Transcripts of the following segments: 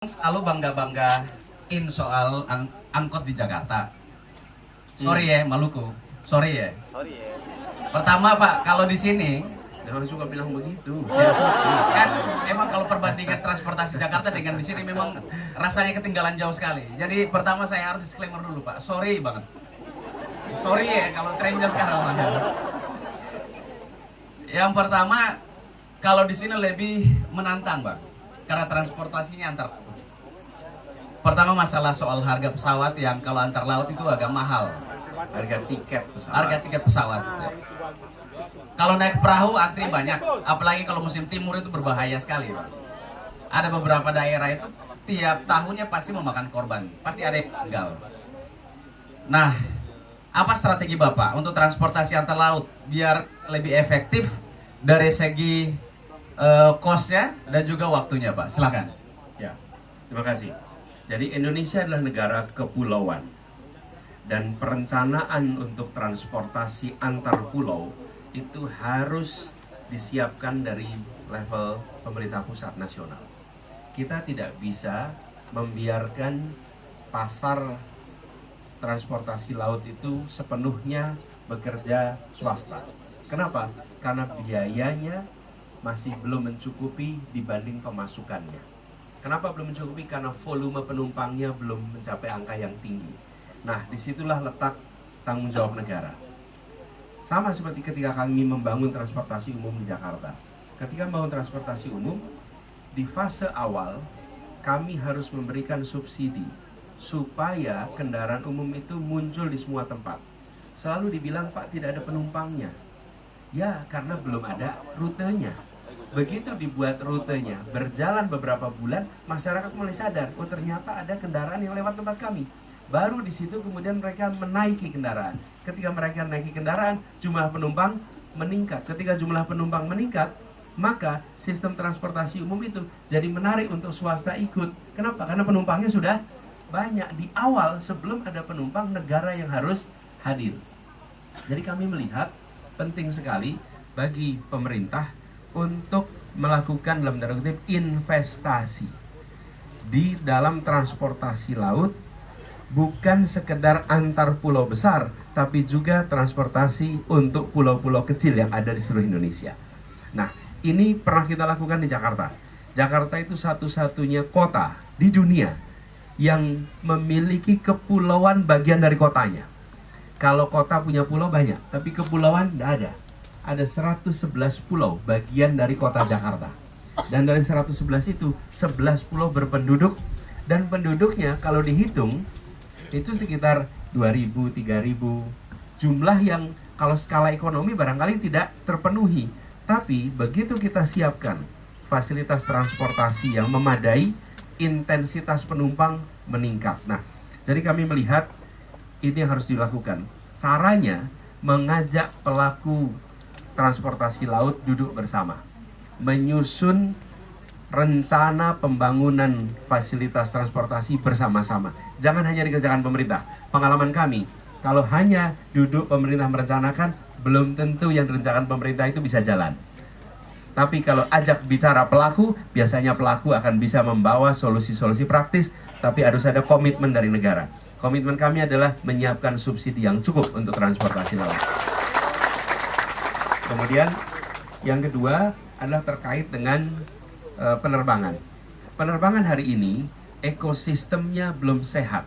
Selalu bangga-banggain soal angkot di Jakarta. Sorry ya, Maluku. Sorry ya. Pertama Pak, kalau di sini Jangan suka bilang begitu. kan emang kalau perbandingan transportasi Jakarta dengan di sini memang rasanya ketinggalan jauh sekali. Jadi pertama saya harus disclaimer dulu Pak. Sorry banget. Sorry ya kalau trennya sekarang Pak. Yang pertama, kalau di sini lebih menantang Pak, karena transportasinya antar. Pertama masalah soal harga pesawat yang kalau antar laut itu agak mahal. Harga tiket pesawat. Harga tiket pesawat. Ya. Kalau naik perahu antri banyak, apalagi kalau musim timur itu berbahaya sekali, Pak. Ada beberapa daerah itu tiap tahunnya pasti memakan korban, pasti ada yang meninggal. Nah, apa strategi Bapak untuk transportasi antar laut biar lebih efektif dari segi cost-nya dan juga waktunya, Pak? Silakan. Ya, terima kasih. Jadi Indonesia adalah negara kepulauan dan perencanaan untuk transportasi antar pulau itu harus disiapkan dari level pemerintah pusat nasional. Kita tidak bisa membiarkan pasar transportasi laut itu sepenuhnya bekerja swasta. Kenapa? Karena biayanya masih belum mencukupi dibanding pemasukannya. Kenapa belum mencukupi? Karena volume penumpangnya belum mencapai angka yang tinggi. Nah, disitulah letak tanggung jawab negara. Sama seperti ketika kami membangun transportasi umum di Jakarta. Ketika membangun transportasi umum, di fase awal kami harus memberikan subsidi supaya kendaraan umum itu muncul di semua tempat. Selalu dibilang, Pak, tidak ada penumpangnya. Ya, karena belum ada rutenya. Begitu dibuat rutenya, berjalan beberapa bulan, masyarakat mulai sadar, oh ternyata ada kendaraan yang lewat tempat kami. Baru di situ kemudian mereka menaiki kendaraan. Ketika mereka menaiki kendaraan, jumlah penumpang meningkat. Ketika jumlah penumpang meningkat, maka sistem transportasi umum itu jadi menarik untuk swasta ikut. Kenapa? Karena penumpangnya sudah banyak. Di awal, sebelum ada penumpang, negara yang harus hadir. Jadi kami melihat penting sekali bagi pemerintah untuk melakukan dalam tanda kutip investasi di dalam transportasi laut, bukan sekedar antar pulau besar, tapi juga transportasi untuk pulau-pulau kecil yang ada di seluruh Indonesia. Nah, ini pernah kita lakukan di Jakarta. Jakarta itu satu-satunya kota di dunia yang memiliki kepulauan bagian dari kotanya. Kalau kota punya pulau banyak, tapi kepulauan tidak ada. Ada 111 pulau bagian dari kota Jakarta. Dan dari 111 itu, 11 pulau berpenduduk. Dan penduduknya kalau dihitung, itu sekitar 2.000, 3.000. Jumlah yang kalau skala ekonomi barangkali tidak terpenuhi. Tapi begitu kita siapkan fasilitas transportasi yang memadai, intensitas penumpang meningkat. Nah, jadi kami melihat ini yang harus dilakukan. Caranya mengajak pelaku transportasi laut duduk bersama, menyusun rencana pembangunan fasilitas transportasi bersama-sama. Jangan hanya dikerjakan pemerintah. Pengalaman kami, kalau hanya duduk pemerintah merencanakan, belum tentu yang direncanakan pemerintah itu bisa jalan. Tapi kalau ajak bicara pelaku, biasanya pelaku akan bisa membawa solusi-solusi praktis, tapi harus ada komitmen dari negara. Komitmen kami adalah menyiapkan subsidi yang cukup untuk transportasi laut. Kemudian yang kedua adalah terkait dengan penerbangan. Penerbangan hari ini ekosistemnya belum sehat.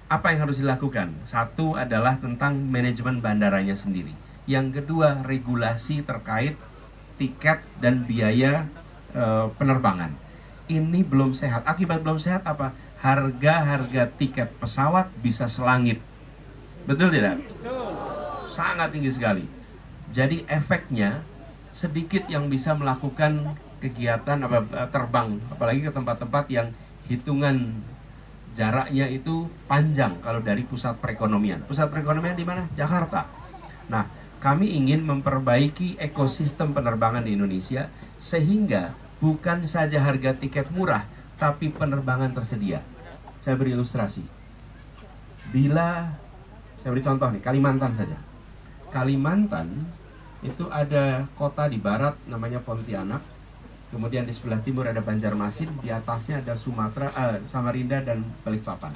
Apa yang harus dilakukan? Satu adalah tentang manajemen bandaranya sendiri. Yang kedua, regulasi terkait tiket dan biaya penerbangan. Ini belum sehat. Akibat belum sehat apa? Harga-harga tiket pesawat bisa selangit. Betul tidak? Sangat tinggi sekali. Jadi efeknya sedikit yang bisa melakukan kegiatan terbang, apalagi ke tempat-tempat yang hitungan jaraknya itu panjang kalau dari pusat perekonomian. Pusat perekonomian di mana? Jakarta. Nah, kami ingin memperbaiki ekosistem penerbangan di Indonesia sehingga bukan saja harga tiket murah, tapi penerbangan tersedia. Saya beri ilustrasi. Saya beri contoh nih, Kalimantan saja. Kalimantan itu ada kota di barat namanya Pontianak. kemudian di sebelah timur ada Banjarmasin, di atasnya ada Samarinda dan Balikpapan.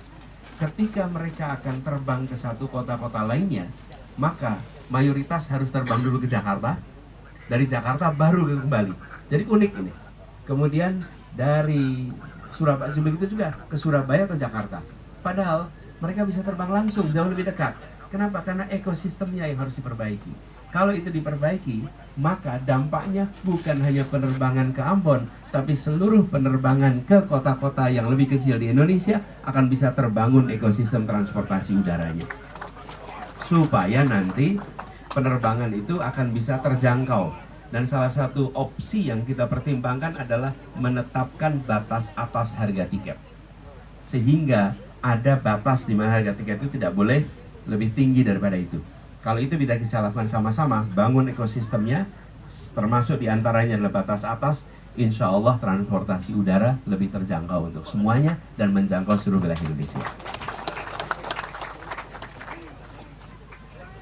Ketika mereka akan terbang ke satu kota-kota lainnya, maka mayoritas harus terbang dulu ke Jakarta, dari Jakarta baru kembali. Jadi unik ini. Kemudian dari Surabaya begitu juga ke Surabaya atau Jakarta. Padahal mereka bisa terbang langsung jauh lebih dekat. Kenapa? Karena ekosistemnya yang harus diperbaiki. Kalau itu diperbaiki, maka dampaknya bukan hanya penerbangan ke Ambon, tapi seluruh penerbangan ke kota-kota yang lebih kecil di Indonesia akan bisa terbangun ekosistem transportasi udaranya. Supaya nanti penerbangan itu akan bisa terjangkau. Dan salah satu opsi yang kita pertimbangkan adalah menetapkan batas atas harga tiket. Sehingga ada batas di mana harga tiket itu tidak boleh lebih tinggi daripada itu. Kalau itu bisa kita lakukan sama-sama, bangun ekosistemnya, termasuk diantaranya adalah batas atas, insya Allah transportasi udara lebih terjangkau untuk semuanya dan menjangkau seluruh wilayah Indonesia.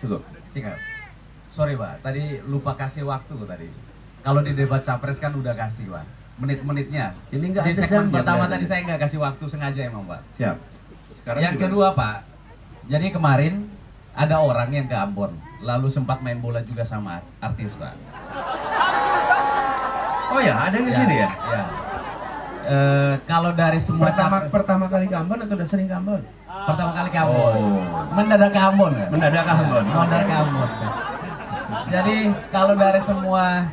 Cukup. Singkat. Sorry Pak, tadi lupa kasih waktu tadi. Kalau di debat capres kan udah kasih Pak, menit-menitnya. Ini nggak di ada segmen jamnya, pertama berarti. tadi saya nggak kasih waktu sengaja emang Pak. Siap. Sekarang Yang kedua Pak, jadi kemarin ada orang yang ke Ambon, lalu sempat main bola juga sama artis Pak. Oh ya, ada yang di sini ya? Ya. Kalau dari semua capres, Pertama kali ke Ambon atau udah sering ke Ambon? pertama kali ke Ambon, Oh. mendadak ke Ambon kan? Mendadak ke Ambon. Mendadak ke Ambon. Jadi kalau dari semua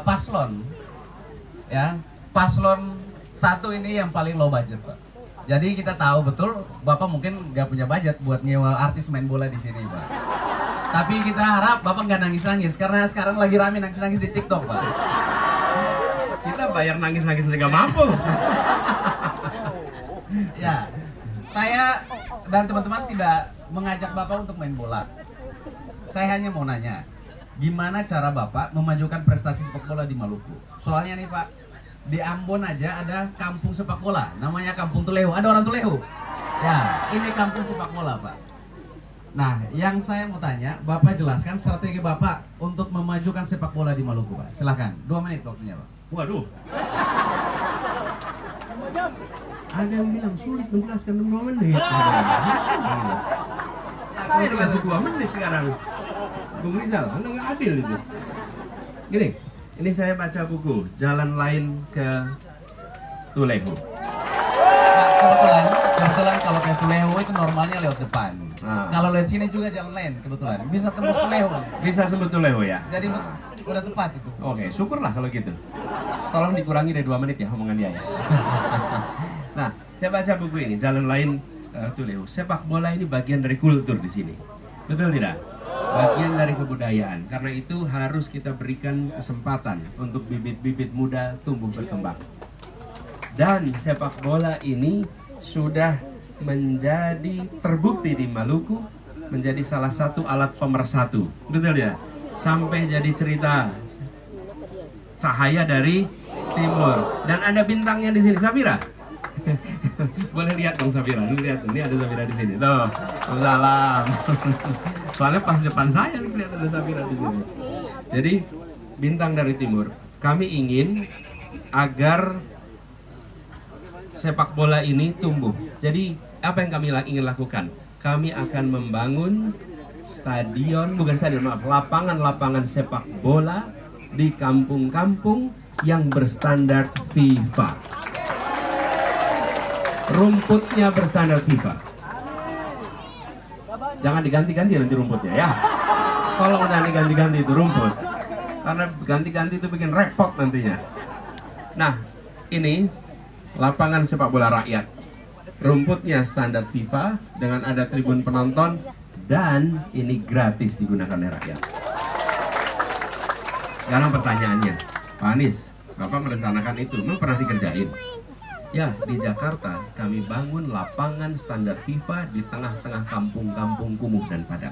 paslon, ya paslon satu ini yang paling low budget Pak. Jadi kita tahu betul Bapak mungkin nggak punya budget buat nyewa artis main bola di sini Pak. Tapi kita harap Bapak nggak nangis-nangis karena sekarang lagi rame nangis-nangis di TikTok Pak. Kita bayar nangis-nangis nggak mampu. Ya, saya dan teman-teman tidak mengajak Bapak untuk main bola. Saya hanya mau nanya, gimana cara Bapak memajukan prestasi sepak bola di Maluku? Soalnya nih Pak, di Ambon aja ada kampung sepak bola, namanya Kampung Tulehu. Ada orang Tulehu? Ya, ini kampung sepak bola Pak. Nah, yang saya mau tanya, Bapak jelaskan strategi Bapak untuk memajukan sepak bola di Maluku Pak. Silahkan, 2 menit waktunya Pak. Waduh. Ada yang bilang sulit menjelaskan 2 menit. Saya dikasih 2 menit sekarang. Bung Rizal, Anda nggak adil itu. Gini, ini saya baca buku Jalan Lain ke Tulehu. Nah, kebetulan kalau kayak Tulehu itu normalnya lewat depan. Ah. Kalau lewat sini juga jalan lain kebetulan. Bisa tembus Tulehu. Bisa sebut Tulehu ya? Jadi udah tepat itu. Oke, syukurlah kalau gitu. Tolong dikurangi dari 2 menit ya omongan dia ya. Nah, saya baca buku ini Jalan Lain Tulehu. Sepak bola ini bagian dari kultur di sini. Betul tidak? Bagian dari kebudayaan. Karena itu harus kita berikan kesempatan untuk bibit-bibit muda tumbuh berkembang. Dan sepak bola ini sudah menjadi terbukti di Maluku menjadi salah satu alat pemersatu. Betul ya? Sampai jadi cerita cahaya dari timur. Dan ada bintangnya di sini, Safira. Boleh lihat dong Safira, lihat ini ada Safira di sini. Tuh, salam. Soalnya pas depan saya nih lihat ada Safira di sini. Jadi bintang dari timur. Kami ingin agar sepak bola ini tumbuh. Jadi apa yang kami ingin lakukan? Kami akan membangun stadion, bukan stadion, maaf, lapangan-lapangan sepak bola di kampung-kampung yang berstandar FIFA. Rumputnya berstandar FIFA. Jangan diganti-ganti nanti rumputnya ya. Kalau udah diganti-ganti itu rumput, karena ganti-ganti itu bikin repot nantinya. Nah, ini lapangan sepak bola rakyat. Rumputnya standar FIFA dengan ada tribun penonton dan ini gratis digunakan oleh rakyat. Sekarang pertanyaannya, Pak Anies, Bapak merencanakan itu, memang pernah dikerjain? Ya, di Jakarta kami bangun lapangan standar FIFA di tengah-tengah kampung-kampung kumuh dan padat.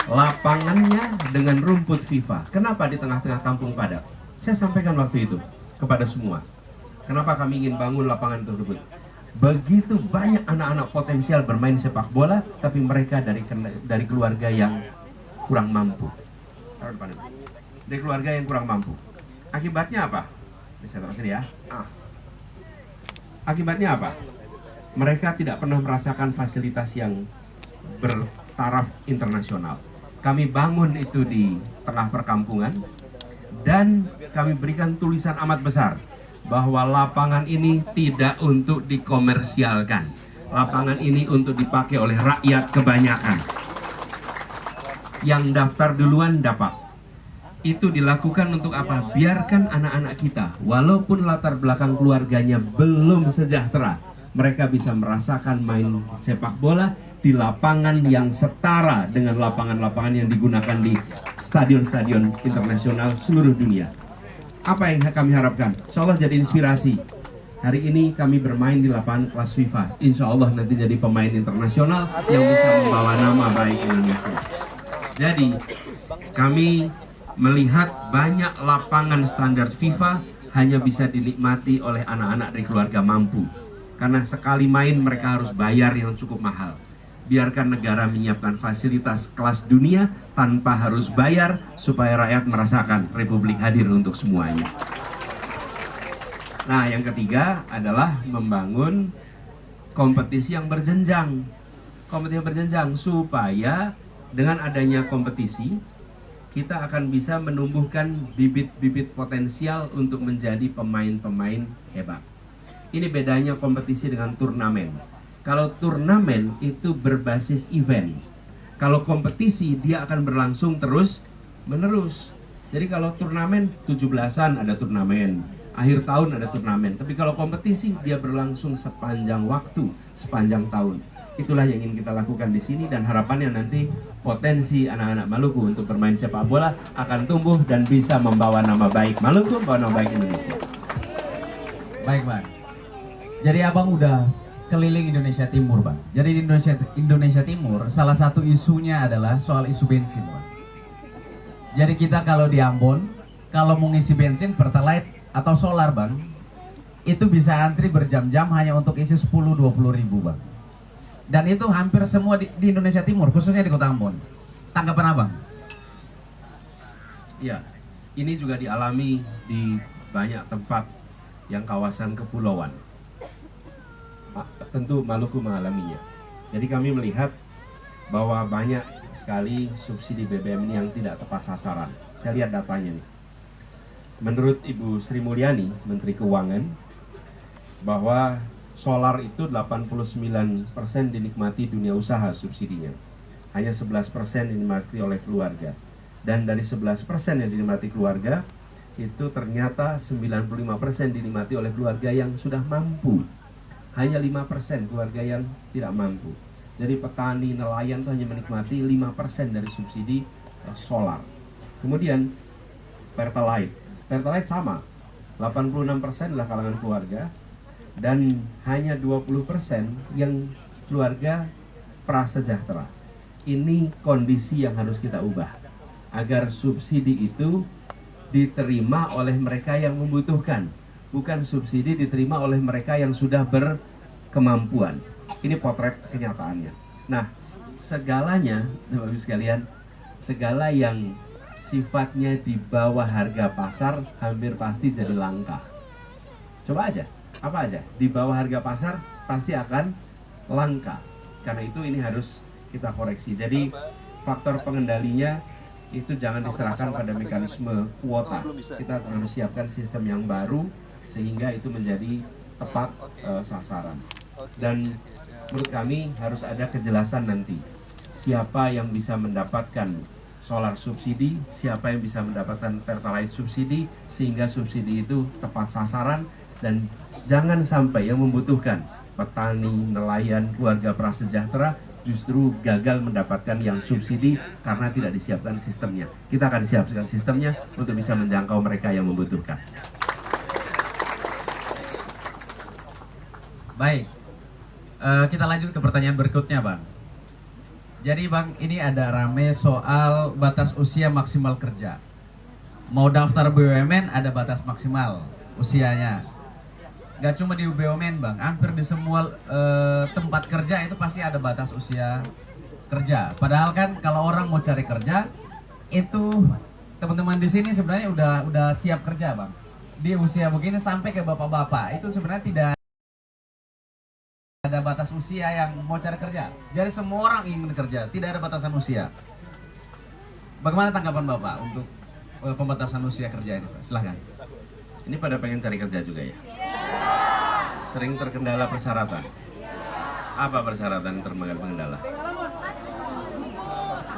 Lapangannya dengan rumput FIFA. Kenapa di tengah-tengah kampung padat? Saya sampaikan waktu itu kepada semua. Kenapa kami ingin bangun lapangan tersebut? Begitu banyak anak-anak potensial bermain sepak bola, tapi mereka dari keluarga yang kurang mampu. Dari keluarga yang kurang mampu. Akibatnya apa? Bisa terus ya. Akibatnya apa? Mereka tidak pernah merasakan fasilitas yang bertaraf internasional. Kami bangun itu di tengah perkampungan dan kami berikan tulisan amat besar bahwa lapangan ini tidak untuk dikomersialkan. Lapangan ini untuk dipakai oleh rakyat kebanyakan. Yang daftar duluan dapat. Itu dilakukan untuk apa? Biarkan anak-anak kita, walaupun latar belakang keluarganya belum sejahtera, mereka bisa merasakan main sepak bola di lapangan yang setara dengan lapangan-lapangan yang digunakan di stadion-stadion internasional seluruh dunia. Apa yang kami harapkan? Insya Allah jadi inspirasi. Hari ini kami bermain di lapangan kelas FIFA. Insya Allah nanti jadi pemain internasional yang bisa membawa nama baik Indonesia. Jadi kami melihat banyak lapangan standar FIFA hanya bisa dinikmati oleh anak-anak dari keluarga mampu. Karena sekali main mereka harus bayar yang cukup mahal. Biarkan negara menyiapkan fasilitas kelas dunia tanpa harus bayar supaya rakyat merasakan Republik hadir untuk semuanya. Nah, yang ketiga adalah membangun kompetisi yang berjenjang. Kompetisi yang berjenjang supaya dengan adanya kompetisi kita akan bisa menumbuhkan bibit-bibit potensial untuk menjadi pemain-pemain hebat. Ini bedanya kompetisi dengan turnamen. Kalau turnamen itu berbasis event. Kalau kompetisi dia akan berlangsung terus menerus. Jadi kalau turnamen 17-an ada turnamen, akhir tahun ada turnamen. Tapi kalau kompetisi dia berlangsung sepanjang waktu, sepanjang tahun. Itulah yang ingin kita lakukan di sini dan harapannya nanti potensi anak-anak Maluku untuk bermain sepak bola akan tumbuh dan bisa membawa nama baik Maluku, membawa nama baik Indonesia. Baik, Bang. Jadi Abang udah keliling Indonesia Timur, Bang. Jadi di Indonesia Timur salah satu isunya adalah soal isu bensin, Bang. Jadi kita kalau di Ambon, kalau mau ngisi bensin Pertalite atau solar, Bang, itu bisa antri berjam-jam hanya untuk isi 10-20 ribu, Bang. Dan itu hampir semua di Indonesia Timur, khususnya di Kota Ambon. Tanggapan Abang? Ya, ini juga dialami di banyak tempat yang kawasan kepulauan. Tentu Maluku mengalaminya. Jadi kami melihat bahwa banyak sekali subsidi BBM ini yang tidak tepat sasaran. Saya lihat datanya nih. Menurut Ibu Sri Mulyani, Menteri Keuangan, bahwa solar itu 89% dinikmati dunia usaha subsidinya. Hanya 11% dinikmati oleh keluarga. Dan dari 11% yang dinikmati keluarga, itu ternyata 95% dinikmati oleh keluarga yang sudah mampu. Hanya 5% keluarga yang tidak mampu. Jadi petani, nelayan itu hanya menikmati 5% dari subsidi solar. Kemudian Pertalite. Pertalite sama, 86% adalah kalangan keluarga dan hanya 20% yang keluarga prasejahtera. Ini kondisi yang harus kita ubah agar subsidi itu diterima oleh mereka yang membutuhkan. Bukan subsidi diterima oleh mereka yang sudah berkemampuan. Ini potret kenyataannya. Nah, segalanya, Bapak-Ibu sekalian, segala yang sifatnya di bawah harga pasar hampir pasti jadi langka. Coba aja, apa aja di bawah harga pasar pasti akan langka. Karena itu ini harus kita koreksi. Jadi faktor pengendalinya itu jangan diserahkan pada mekanisme kuota. Kita harus siapkan sistem yang baru sehingga itu menjadi tepat sasaran. Dan menurut kami harus ada kejelasan nanti siapa yang bisa mendapatkan solar subsidi, siapa yang bisa mendapatkan Pertalite subsidi, sehingga subsidi itu tepat sasaran dan jangan sampai yang membutuhkan petani, nelayan, keluarga prasejahtera justru gagal mendapatkan yang subsidi karena tidak disiapkan sistemnya. Kita akan siapkan sistemnya untuk bisa menjangkau mereka yang membutuhkan. Baik, kita lanjut ke pertanyaan berikutnya, Bang. Jadi, Bang, ini ada rame soal batas usia maksimal kerja. Mau daftar BUMN ada batas maksimal usianya. Gak cuma di BUMN, Bang, hampir di semua tempat kerja itu pasti ada batas usia kerja. Padahal kan kalau orang mau cari kerja itu teman-teman di sini sebenarnya udah siap kerja, Bang. Di usia begini sampai ke bapak-bapak itu sebenarnya tidak ada batas usia yang mau cari kerja. Jadi semua orang ingin kerja, tidak ada batasan usia. Bagaimana tanggapan Bapak untuk pembatasan usia kerja ini, Pak? Silahkan. Ini pada pengen cari kerja juga ya? Sering terkendala persyaratan? Apa persyaratan terkendala?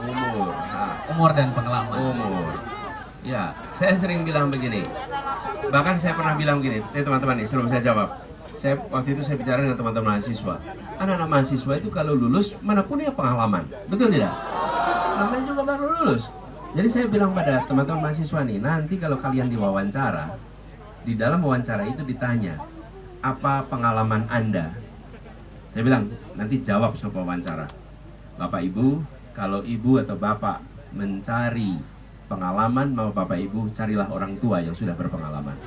Umur. Nah, Umur dan pengalaman. umur. Ya, saya sering bilang begini. Bahkan saya pernah bilang begini, teman-teman nih, sebelum saya jawab. Waktu itu saya bicara dengan teman-teman mahasiswa. Anak-anak mahasiswa itu kalau lulus, mana punya pengalaman. Betul tidak? Namanya juga baru lulus. Jadi saya bilang pada teman-teman mahasiswa nih, nanti kalau kalian diwawancara, di dalam wawancara itu ditanya, apa pengalaman Anda? Saya bilang, nanti jawab soal wawancara. Bapak Ibu, kalau Ibu atau Bapak mencari pengalaman, mau Bapak Ibu carilah orang tua yang sudah berpengalaman.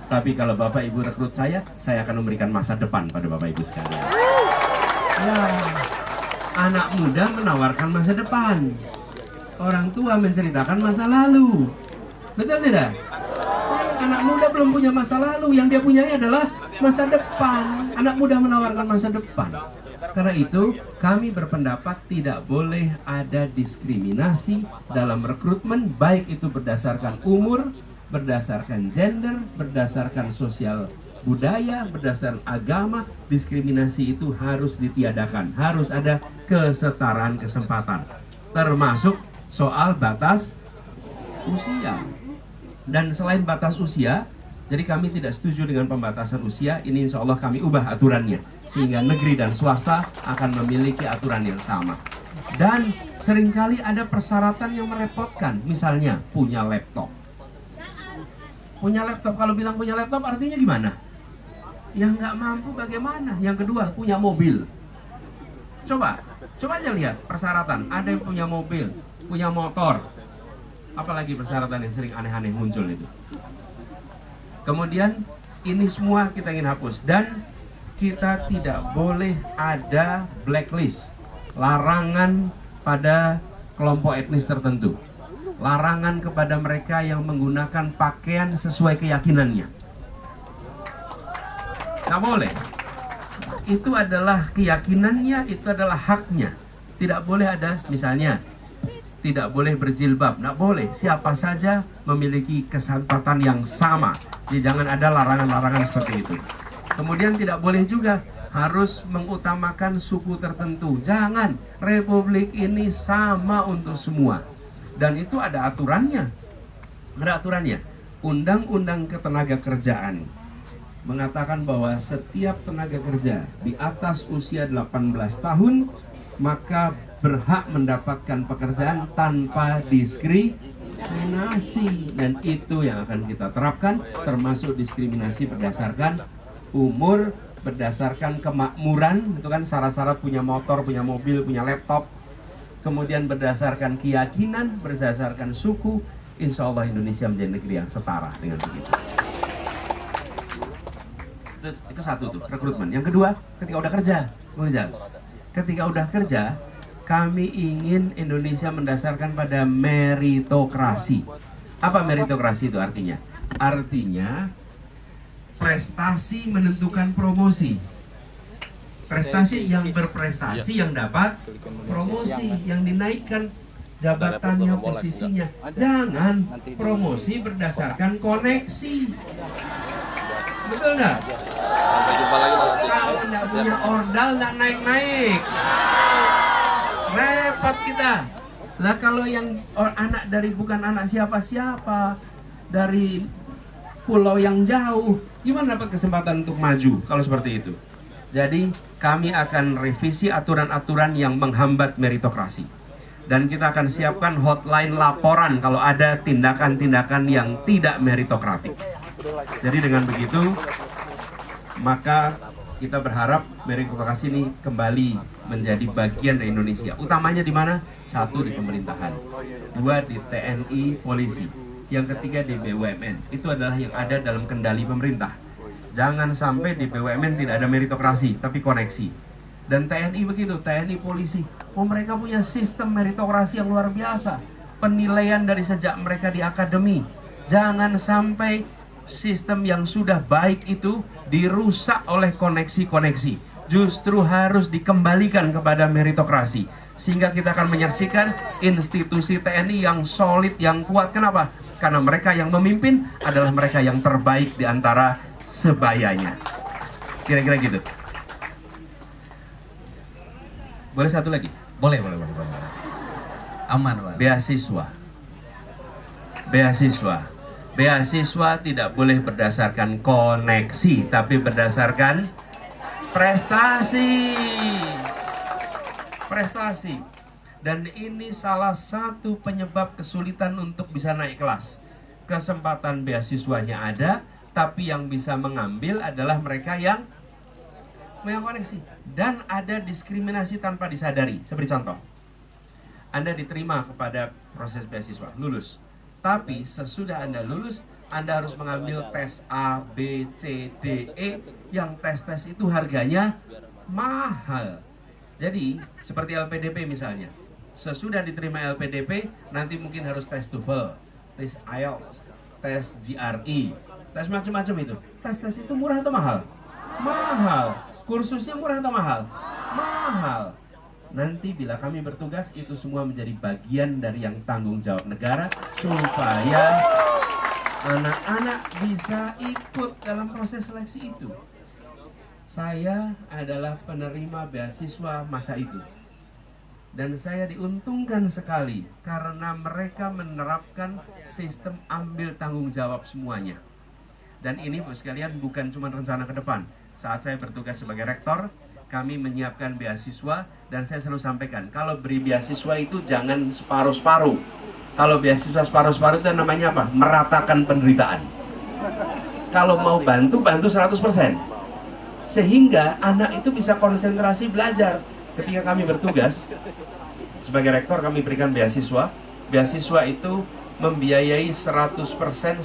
Tapi kalau Bapak Ibu rekrut saya akan memberikan masa depan pada Bapak Ibu sekalian. Ya, anak muda menawarkan masa depan. Orang tua menceritakan masa lalu. Betul tidak? Anak muda belum punya masa lalu, yang dia punya adalah masa depan. Anak muda menawarkan masa depan. Karena itu, kami berpendapat tidak boleh ada diskriminasi dalam rekrutmen, baik itu berdasarkan umur, berdasarkan gender, berdasarkan sosial budaya, berdasarkan agama. Diskriminasi itu harus ditiadakan. Harus ada kesetaraan kesempatan. Termasuk soal batas usia. Dan selain batas usia, jadi kami tidak setuju dengan pembatasan usia. Ini insya Allah kami ubah aturannya, sehingga negeri dan swasta akan memiliki aturan yang sama. Dan seringkali ada persyaratan yang merepotkan. Misalnya punya laptop. Punya laptop, kalau bilang punya laptop artinya gimana? Yang nggak mampu bagaimana? Yang kedua, punya mobil. Coba aja lihat persyaratan. Ada yang punya mobil, punya motor. Apalagi persyaratan yang sering aneh-aneh muncul itu. Kemudian ini semua kita ingin hapus. Dan kita tidak boleh ada blacklist, larangan pada kelompok etnis tertentu, larangan kepada mereka yang menggunakan pakaian sesuai keyakinannya. Nggak boleh. Itu adalah keyakinannya, itu adalah haknya. Tidak boleh ada, misalnya, tidak boleh berjilbab, nggak boleh. Siapa saja memiliki kesempatan yang sama. Jadi jangan ada larangan-larangan seperti itu. Kemudian tidak boleh juga harus mengutamakan suku tertentu. Jangan, republik ini sama untuk semua. Dan itu ada aturannya. Ada aturannya. Undang-Undang Ketenagakerjaan mengatakan bahwa setiap tenaga kerja di atas usia 18 tahun maka berhak mendapatkan pekerjaan tanpa diskriminasi. Dan itu yang akan kita terapkan, termasuk diskriminasi berdasarkan umur, berdasarkan kemakmuran, itu kan syarat-syarat punya motor, punya mobil, punya laptop. Kemudian berdasarkan keyakinan, berdasarkan suku. Insya Allah Indonesia menjadi negeri yang setara dengan begitu. Itu satu tuh, rekrutmen. Yang kedua, ketika udah kerja, ketika udah kerja, kami ingin Indonesia mendasarkan pada meritokrasi. Apa meritokrasi itu artinya? Artinya prestasi menentukan promosi. Prestasi yang berprestasi yang dapat promosi, yang dinaikkan jabatannya, posisinya. Jangan promosi berdasarkan koneksi. Betul nggak? Kalau nggak punya ordal nggak naik-naik, repot kita. Lah kalau yang anak dari bukan anak siapa-siapa, dari pulau yang jauh, gimana dapat kesempatan untuk maju kalau seperti itu? Jadi kami akan revisi aturan-aturan yang menghambat meritokrasi. Dan kita akan siapkan hotline laporan kalau ada tindakan-tindakan yang tidak meritokratik. Jadi dengan begitu, maka kita berharap meritokrasi ini kembali menjadi bagian dari Indonesia. Utamanya di mana? Satu, di pemerintahan. Dua, di TNI, polisi. Yang ketiga, di BUMN. Itu adalah yang ada dalam kendali pemerintah. Jangan sampai di BUMN tidak ada meritokrasi, tapi koneksi. Dan TNI begitu, TNI polisi. Oh, mereka punya sistem meritokrasi yang luar biasa. penilaian dari sejak mereka di akademi. Jangan sampai sistem yang sudah baik itu dirusak oleh koneksi-koneksi. Justru harus dikembalikan kepada meritokrasi. Sehingga kita akan menyaksikan institusi TNI yang solid, yang kuat. Kenapa? Karena mereka yang memimpin adalah mereka yang terbaik di antara sebayanya. Kira-kira gitu. Boleh satu lagi? Boleh. Aman, Pak. Beasiswa tidak boleh berdasarkan koneksi, tapi berdasarkan prestasi. Dan ini salah satu penyebab kesulitan untuk bisa naik kelas. Kesempatan beasiswanya ada, tapi yang bisa mengambil adalah mereka yang punya koneksi. Dan ada diskriminasi tanpa disadari. Seperti contoh, Anda diterima kepada proses beasiswa, lulus. Tapi sesudah Anda lulus, Anda harus mengambil tes A, B, C, D, E. Yang tes-tes itu harganya mahal. Jadi, seperti LPDP misalnya. Sesudah diterima LPDP, nanti mungkin harus tes TOEFL, tes IELTS, tes GRE, tes macam-macam itu. Tes-tes itu murah atau mahal? Mahal. Kursusnya murah atau mahal? Mahal. Nanti bila kami bertugas, itu semua menjadi bagian dari yang tanggung jawab negara, supaya anak-anak bisa ikut dalam proses seleksi itu. Saya adalah penerima beasiswa masa itu. Dan saya diuntungkan sekali karena mereka menerapkan sistem ambil tanggung jawab semuanya. Dan ini Bapak sekalian bukan cuma rencana ke depan. Saat saya bertugas sebagai rektor, kami menyiapkan beasiswa dan saya selalu sampaikan, kalau beri beasiswa itu jangan separuh-separuh. Kalau beasiswa separuh-separuh itu namanya apa? Meratakan penderitaan. Kalau mau bantu 100%. Sehingga anak itu bisa konsentrasi belajar. Ketika kami bertugas sebagai rektor, kami berikan beasiswa. Beasiswa itu membiayai 100%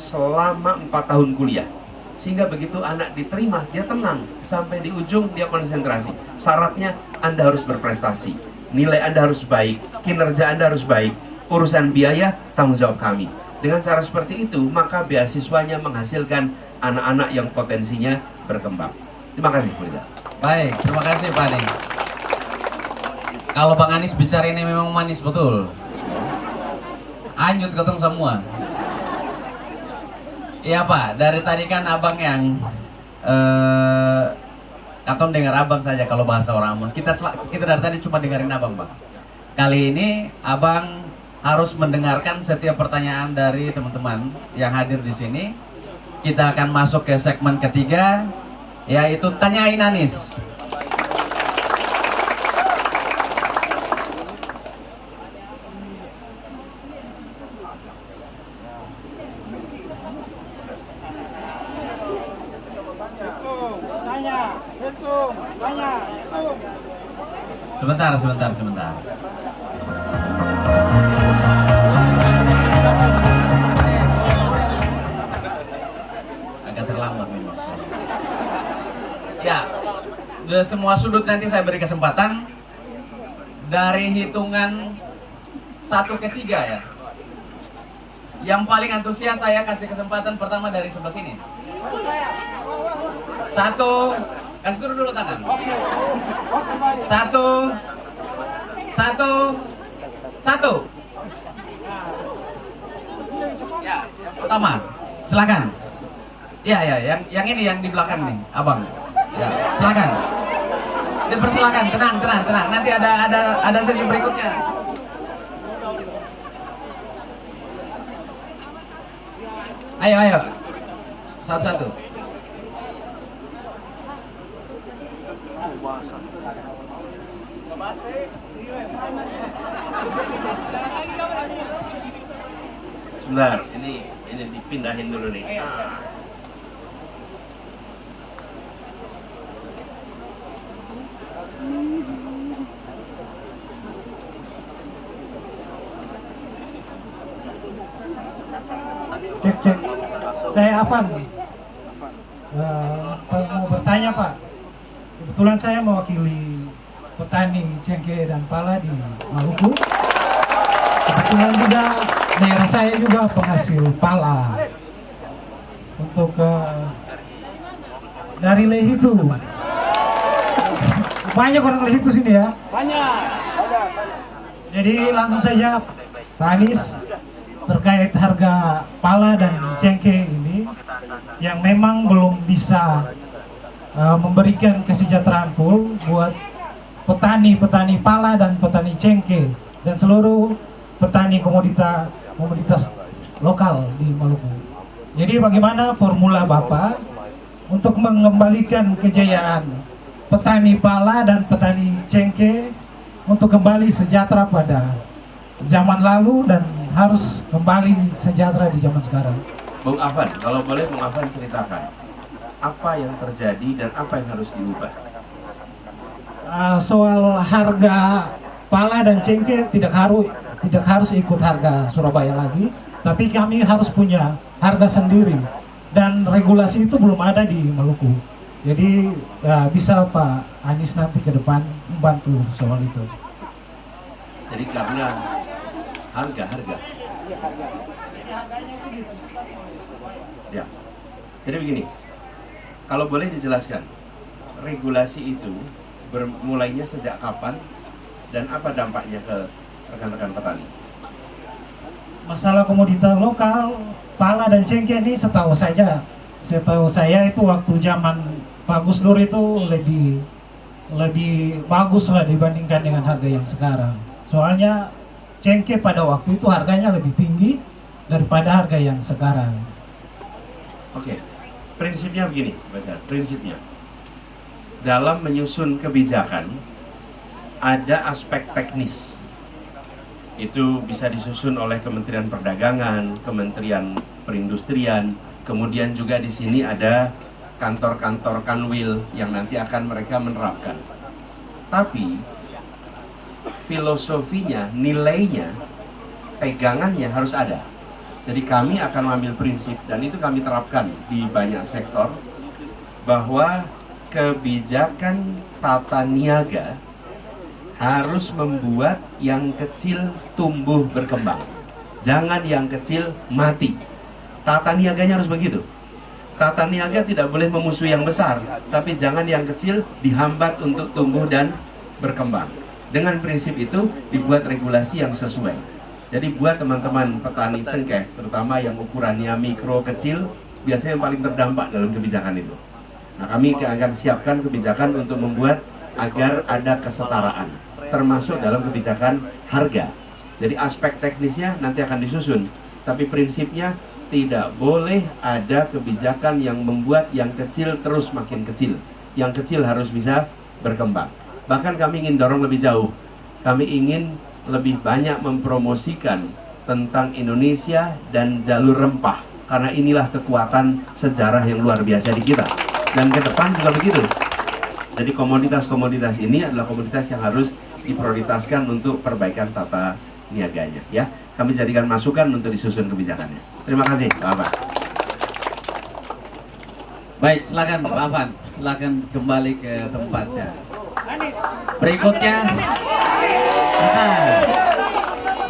selama 4 tahun kuliah. Sehingga begitu anak diterima, dia tenang. Sampai di ujung dia konsentrasi. Syaratnya Anda harus berprestasi. Nilai Anda harus baik. Kinerja Anda harus baik. Urusan biaya, tanggung jawab kami. Dengan cara seperti itu, maka beasiswanya menghasilkan anak-anak yang potensinya berkembang. Terima kasih, Bu Rida. Baik, terima kasih Pak Anies. Kalau Bang Anies bicara ini memang manis betul. Anjut ketemu semua. Iya Pak, dari tadi kan abang yang atau dengar abang saja kalau bahasa orang Ambon. Kita dari tadi cuma dengerin abang, Pak. Kali ini abang harus mendengarkan setiap pertanyaan dari teman-teman yang hadir di sini. Kita akan masuk ke segmen ketiga, yaitu Tanyain Anies. Sebentar. Agak terlambat memang. Ya, di semua sudut nanti saya beri kesempatan. Dari hitungan 1 ke 3 ya. Yang paling antusias saya kasih kesempatan pertama dari sebelah sini. 1, kasih turun dulu tangan. 1. Ya, pertama, silakan. Ya, yang ini yang di belakang nih, abang. Ya, silakan. Dipersilakan, tenang. Nanti ada sesi berikutnya. Ayo. Satu-satu. Sebentar, ini dipindahin dulu nih. Cek. Saya Afan. Mau bertanya Pak. Kebetulan saya mewakili petani cengkeh dan pala di Maluku. Kebetulan juga daerah saya juga penghasil pala untuk dari Lehitu. Banyak orang Lehitu sini ya. Banyak. Jadi langsung saja Pak Anies, terkait harga pala dan cengkeh ini yang memang belum bisa memberikan kesejahteraan full buat petani pala dan petani cengkeh dan seluruh petani komoditas lokal di Maluku. Jadi bagaimana formula Bapak untuk mengembalikan kejayaan petani pala dan petani cengkeh untuk kembali sejahtera pada zaman lalu dan harus kembali sejahtera di zaman sekarang. Bung Afan, kalau boleh Bung Afan ceritakan apa yang terjadi dan apa yang harus diubah. Soal harga pala dan cengkeh tidak harus ikut harga Surabaya lagi, tapi kami harus punya harga sendiri dan regulasi itu belum ada di Maluku. Jadi bisa Pak Anies nanti ke depan membantu soal itu. Jadi karena harga. Ya. Jadi begini. Kalau boleh dijelaskan, regulasi itu bermulainya sejak kapan dan apa dampaknya ke rekan-rekan petani? Masalah komoditas lokal, pala dan cengkeh ini setahu saya itu waktu zaman Pak Gus Dur itu lebih bagus lah dibandingkan dengan harga yang sekarang. Soalnya cengkeh pada waktu itu harganya lebih tinggi daripada harga yang sekarang. Oke, prinsipnya begini, prinsipnya dalam menyusun kebijakan ada aspek teknis. Itu bisa disusun oleh Kementerian Perdagangan, Kementerian Perindustrian, kemudian juga di sini ada kantor-kantor Kanwil yang nanti akan mereka menerapkan. Tapi filosofinya, nilainya, pegangannya harus ada. Jadi kami akan mengambil prinsip dan itu kami terapkan di banyak sektor bahwa kebijakan tata niaga harus membuat yang kecil tumbuh berkembang. Jangan yang kecil mati. Tata niaganya harus begitu. Tata niaga tidak boleh memusuhi yang besar, tapi jangan yang kecil dihambat untuk tumbuh dan berkembang. Dengan prinsip itu dibuat regulasi yang sesuai. Jadi buat teman-teman petani cengkeh, terutama yang ukurannya mikro kecil, biasanya yang paling terdampak dalam kebijakan itu. Nah, kami akan siapkan kebijakan untuk membuat agar ada kesetaraan, termasuk dalam kebijakan harga. Jadi aspek teknisnya nanti akan disusun, tapi prinsipnya tidak boleh ada kebijakan yang membuat yang kecil terus makin kecil. Yang kecil harus bisa berkembang. Bahkan kami ingin dorong lebih jauh. Kami ingin lebih banyak mempromosikan tentang Indonesia dan jalur rempah. Karena inilah kekuatan sejarah yang luar biasa di kita. Dan ke depan juga begitu. Jadi komoditas-komoditas ini adalah komoditas yang harus diprioritaskan untuk perbaikan tata niaganya. Ya, kami jadikan masukan untuk disusun kebijakannya. Terima kasih, Pak Afan. Baik, silakan Pak Afan, silakan kembali ke tempatnya. Berikutnya,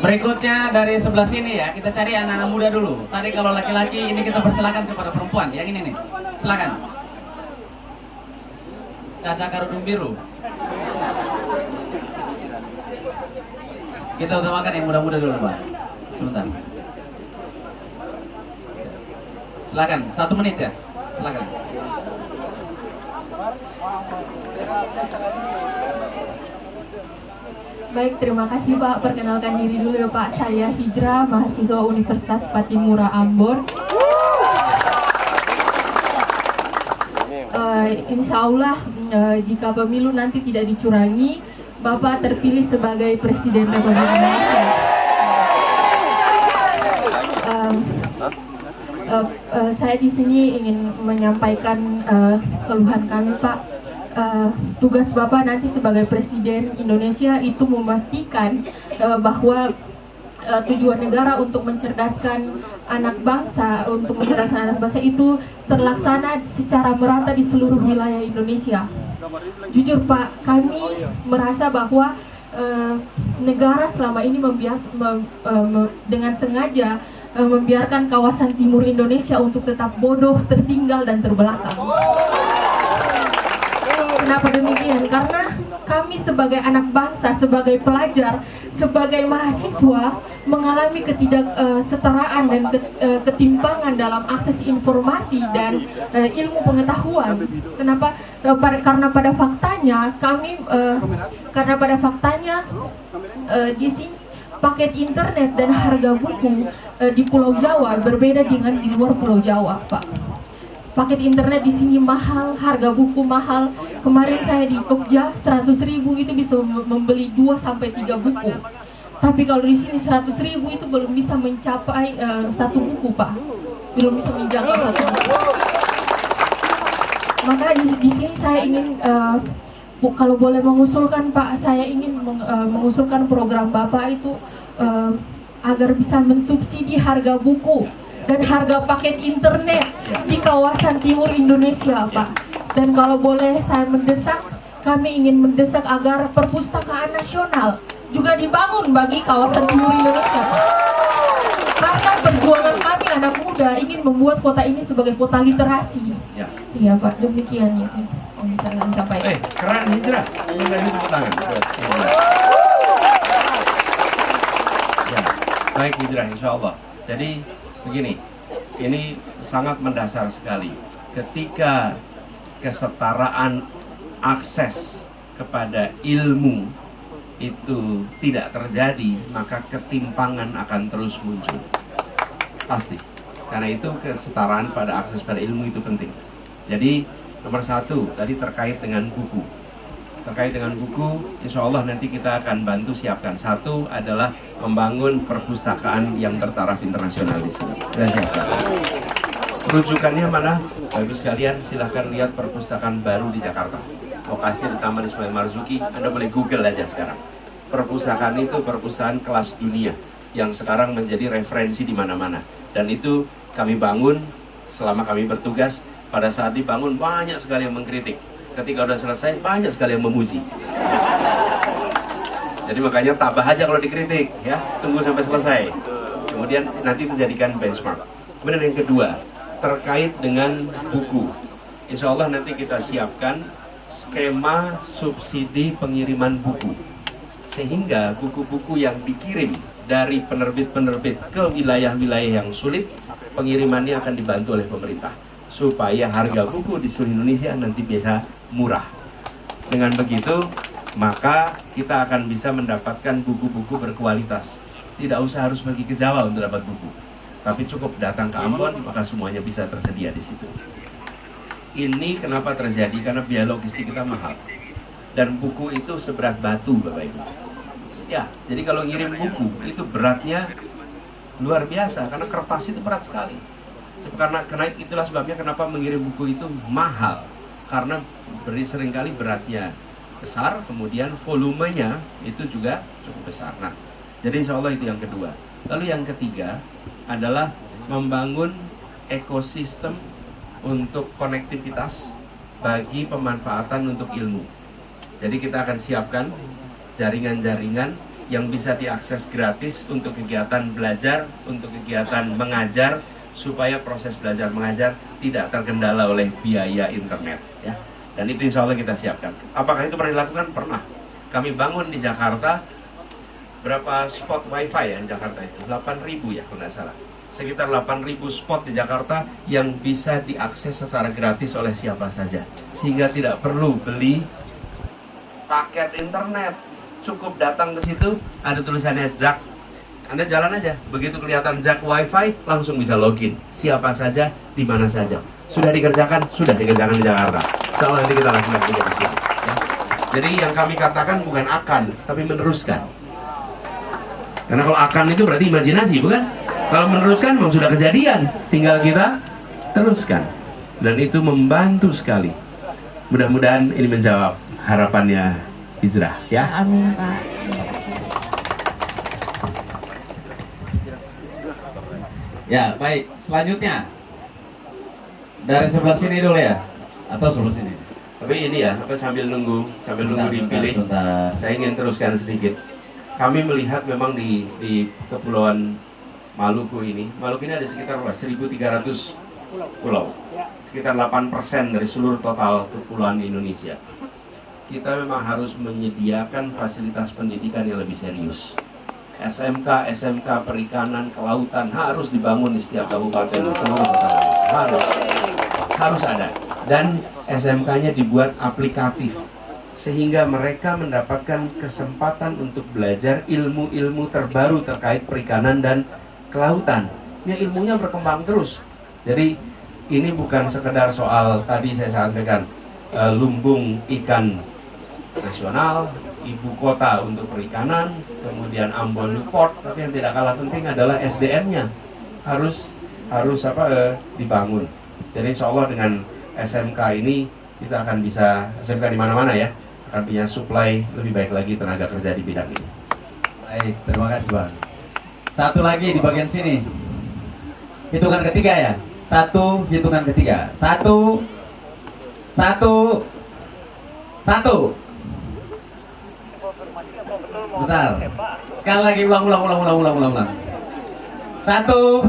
berikutnya dari sebelah sini ya, kita cari anak-anak muda dulu. Tadi kalau laki-laki, ini kita persilakan kepada perempuan. Yang ini nih, silakan. Caca Karudung Biru. Kita utamakan yang muda-muda dulu, Pak. Sebentar. Silakan, 1 menit ya. Silakan. Baik, terima kasih Pak. Perkenalkan diri dulu ya Pak. Saya Hijrah, mahasiswa Universitas Patimura Ambon. Insya Allah jika pemilu nanti tidak dicurangi, Bapak terpilih sebagai Presiden Republik Indonesia. Saya di sini ingin menyampaikan keluhan kami Pak. Tugas Bapak nanti sebagai Presiden Indonesia itu memastikan bahwa tujuan negara untuk mencerdaskan anak bangsa, itu terlaksana secara merata di seluruh wilayah Indonesia. Jujur Pak, kami merasa bahwa negara selama ini dengan sengaja membiarkan kawasan timur Indonesia untuk tetap bodoh, tertinggal, dan terbelakang. Kenapa demikian? Karena kami sebagai anak bangsa, sebagai pelajar, sebagai mahasiswa mengalami ketidaksetaraan dan ketimpangan dalam akses informasi dan ilmu pengetahuan. Kenapa? Karena pada faktanya di sini paket internet dan harga buku di Pulau Jawa berbeda dengan di luar Pulau Jawa, Pak. Paket internet di sini mahal, harga buku mahal. Kemarin saya di Jogja 100.000 itu bisa membeli 2-3 buku. Tapi kalau di sini 100.000 itu belum bisa mencapai satu buku, Pak. Belum bisa menjangkau satu buku. Maka di sini saya ingin kalau boleh mengusulkan, Pak, saya ingin mengusulkan program Bapak itu agar bisa mensubsidi harga buku dan harga paket internet di kawasan timur Indonesia, Pak. Dan kalau boleh saya mendesak, kami ingin mendesak agar perpustakaan nasional juga dibangun bagi kawasan timur Indonesia, Pak. Karena perjuangan kami anak muda ingin membuat kota ini sebagai kota literasi. Iya, Pak, demikian itu. Bisa kami sampaikan. Keren, Hijrah. Minta tepuk tangan. Ya, baik Hijrah, insya Allah. Jadi begini, ini sangat mendasar sekali. Ketika kesetaraan akses kepada ilmu itu tidak terjadi, maka ketimpangan akan terus muncul. Pasti. Karena itu kesetaraan pada akses pada ilmu itu penting. Jadi nomor satu tadi terkait dengan buku. Terkait dengan buku, insya Allah nanti kita akan bantu siapkan. Satu adalah membangun perpustakaan yang bertaraf internasional di sini. Kita siapkan. Rujukannya mana? Bagi sekalian silahkan lihat perpustakaan baru di Jakarta. Lokasinya di Taman Ismail Marzuki. Anda boleh Google aja sekarang. Perpustakaan itu perpustakaan kelas dunia yang sekarang menjadi referensi di mana-mana. Dan itu kami bangun selama kami bertugas. Pada saat dibangun banyak sekali yang mengkritik. Ketika udah selesai, banyak sekali yang memuji. Jadi makanya tabah aja kalau dikritik, ya. Tunggu sampai selesai. Kemudian nanti dijadikan benchmark. Kemudian yang kedua, terkait dengan buku. Insya Allah nanti kita siapkan skema subsidi pengiriman buku. Sehingga buku-buku yang dikirim dari penerbit-penerbit ke wilayah-wilayah yang sulit, pengirimannya akan dibantu oleh pemerintah. Supaya harga buku di seluruh Indonesia nanti bisa murah. Dengan begitu, maka kita akan bisa mendapatkan buku-buku berkualitas. Tidak usah harus pergi ke Jawa untuk dapat buku, tapi cukup datang ke Ambon, maka semuanya bisa tersedia di situ. Ini kenapa terjadi? Karena biaya logistik kita mahal. Dan buku itu seberat batu, Bapak Ibu. Ya, jadi kalau ngirim buku, itu beratnya luar biasa, karena kertas itu berat sekali. Karena itulah sebabnya kenapa mengirim buku itu mahal, karena seringkali beratnya besar, kemudian volumenya itu juga cukup besar. Nah, jadi insya Allah itu yang kedua. Lalu yang ketiga adalah membangun ekosistem untuk konektivitas bagi pemanfaatan untuk ilmu. Jadi kita akan siapkan jaringan-jaringan yang bisa diakses gratis untuk kegiatan belajar, untuk kegiatan mengajar, supaya proses belajar mengajar tidak terkendala oleh biaya internet, ya. Dan itu insya Allah kita siapkan. Apakah itu pernah dilakukan? Pernah. Kami bangun di Jakarta berapa spot wifi ya di Jakarta itu? 8.000 ya kalau tidak salah. Sekitar 8.000 spot di Jakarta yang bisa diakses secara gratis oleh siapa saja. Sehingga tidak perlu beli paket internet. Cukup datang ke situ, ada tulisannya jak. Anda jalan aja, begitu kelihatan jak wifi, langsung bisa login. Siapa saja, di mana saja. Sudah dikerjakan di Jakarta. Insya Allah nanti kita lakukan juga di sini. Ya. Jadi yang kami katakan bukan akan, tapi meneruskan. Karena kalau akan itu berarti imajinasi, bukan? Kalau meneruskan memang sudah kejadian, tinggal kita teruskan. Dan itu membantu sekali. Mudah-mudahan ini menjawab harapannya Hijrah, ya. Amin, Pak. Ya, baik. Selanjutnya dari sebelah sini dulu ya, atau sebelah sini. Tapi ini ya, sambil nunggu dipilih, Sebentar. saya ingin teruskan sedikit. Kami melihat memang di Kepulauan Maluku ini ada sekitar 1.300 pulau, sekitar 8% dari seluruh total kepulauan Indonesia. Kita memang harus menyediakan fasilitas pendidikan yang lebih serius. SMK perikanan, kelautan harus dibangun di setiap kabupaten, di seluruh kota. Harus ada. Dan SMK-nya dibuat aplikatif sehingga mereka mendapatkan kesempatan untuk belajar ilmu-ilmu terbaru terkait perikanan dan kelautan. Ya, ilmunya berkembang terus. Jadi ini bukan sekedar soal tadi saya sampaikan lumbung ikan nasional, ibu kota untuk perikanan, kemudian Ambon Newport, tapi yang tidak kalah penting adalah SDM-nya harus dibangun. Jadi insya Allah dengan SMK ini kita akan bisa, SMK di mana-mana ya, akan punya supply lebih baik lagi tenaga kerja di bidang ini. Baik, terima kasih Bang. Satu lagi di bagian sini. Hitungan ketiga ya. Hitungan ketiga. Satu. Bentar. Sekali lagi ulang. Satu.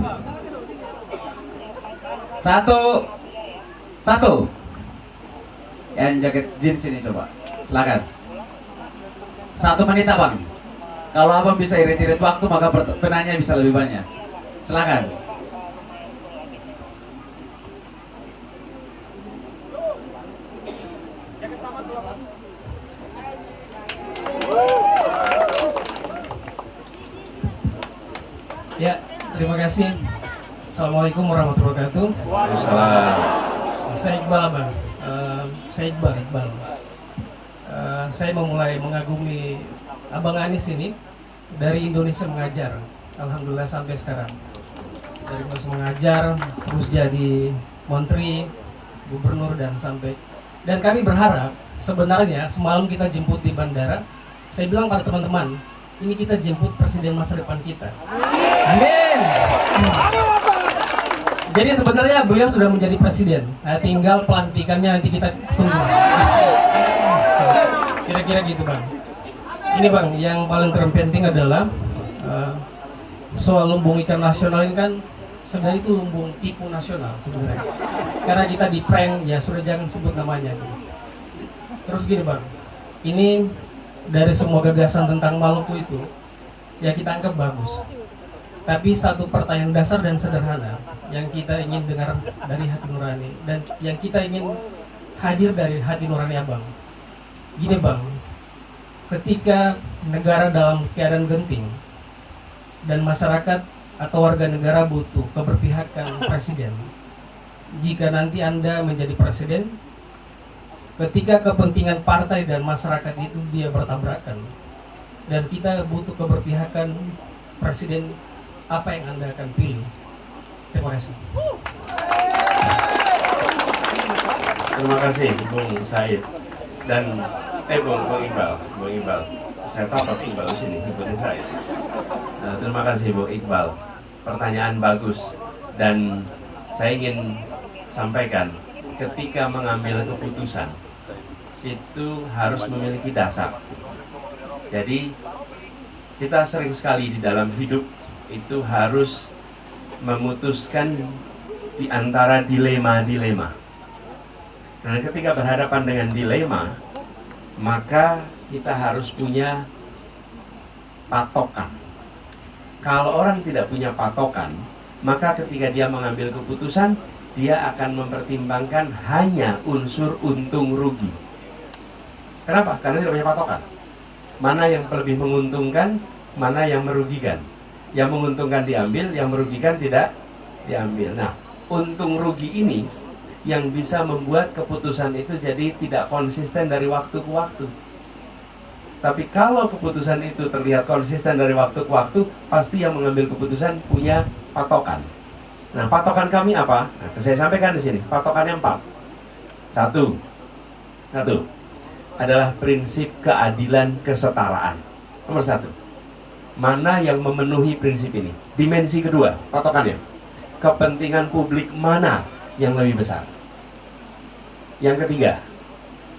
Yang jaket jeans ini coba. Silakan. 1 menit Abang. Kalau Abang bisa irit-irit waktu maka penanya bisa lebih banyak. Silakan. Ya, terima kasih. Assalamualaikum warahmatullahi wabarakatuh. Waalaikumsalam. Saya Iqbal, Bang. Saya Iqbal. Saya memulai mengagumi Abang Anies ini dari Indonesia Mengajar. Alhamdulillah sampai sekarang. Dari Indonesia Mengajar, terus jadi menteri, gubernur dan sampai. Dan kami berharap sebenarnya semalam kita jemput di bandara. Saya bilang pada teman-teman, ini kita jemput presiden masa depan kita. Amin. Jadi sebenarnya beliau sudah menjadi presiden. Nah, tinggal pelantikannya nanti kita tunggu. Kira-kira gitu Bang. Ini Bang, yang paling terpenting adalah soal lumbung ikan nasional ini kan sebenarnya itu lumbung tipu nasional sebenarnya. Karena kita di prank, ya sudah jangan sebut namanya. Terus gini Bang, ini dari semua gagasan tentang Maluku itu ya kita anggap bagus. Tapi satu pertanyaan dasar dan sederhana yang kita ingin dengar dari hati nurani dan yang kita ingin hadir dari hati nurani Abang. Gini Bang, ketika negara dalam keadaan genting dan masyarakat atau warga negara butuh keberpihakan presiden, jika nanti Anda menjadi presiden, ketika kepentingan partai dan masyarakat itu dia bertabrakan dan kita butuh keberpihakan presiden, apa yang Anda akan pilih? Terima kasih. Terima kasih Bung Said dan Bung Iqbal. Saya tahu tapi Iqbal di sini, seperti saya. Terima kasih Bung Iqbal. Pertanyaan bagus dan saya ingin sampaikan ketika mengambil keputusan itu harus memiliki dasar. Jadi kita sering sekali di dalam hidup itu harus memutuskan di antara dilema-dilema. Nah, ketika berhadapan dengan dilema, maka kita harus punya patokan. Kalau orang tidak punya patokan, maka ketika dia mengambil keputusan, dia akan mempertimbangkan hanya unsur untung rugi. Kenapa? Karena tidak punya patokan. Mana yang lebih menguntungkan, mana yang merugikan. Yang menguntungkan diambil, yang merugikan tidak diambil. Nah, untung rugi ini yang bisa membuat keputusan itu jadi tidak konsisten dari waktu ke waktu. Tapi kalau keputusan itu terlihat konsisten dari waktu ke waktu, pasti yang mengambil keputusan punya patokan. Nah, patokan kami apa? Nah, saya sampaikan di sini. Patokannya 4. Satu adalah prinsip keadilan kesetaraan. Nomor 1. Mana yang memenuhi prinsip ini? Dimensi kedua, patokannya. Kepentingan publik mana yang lebih besar? Yang ketiga,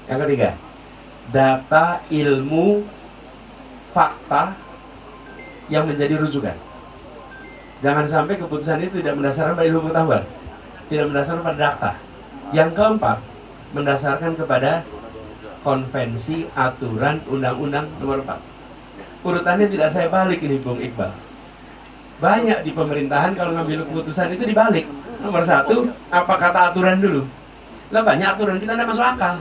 Yang ketiga, data, ilmu, fakta yang menjadi rujukan. Jangan sampai keputusan itu tidak mendasarkan pada ilmu pengetahuan, tidak mendasarkan pada data. Yang keempat, mendasarkan kepada konvensi, aturan, undang-undang nomor 4. Urutannya tidak saya balik ini Bung Iqbal. Banyak di pemerintahan kalau ngambil keputusan itu dibalik. Nomor 1, apa kata aturan dulu. Lah banyak aturan kita tidak masuk akal.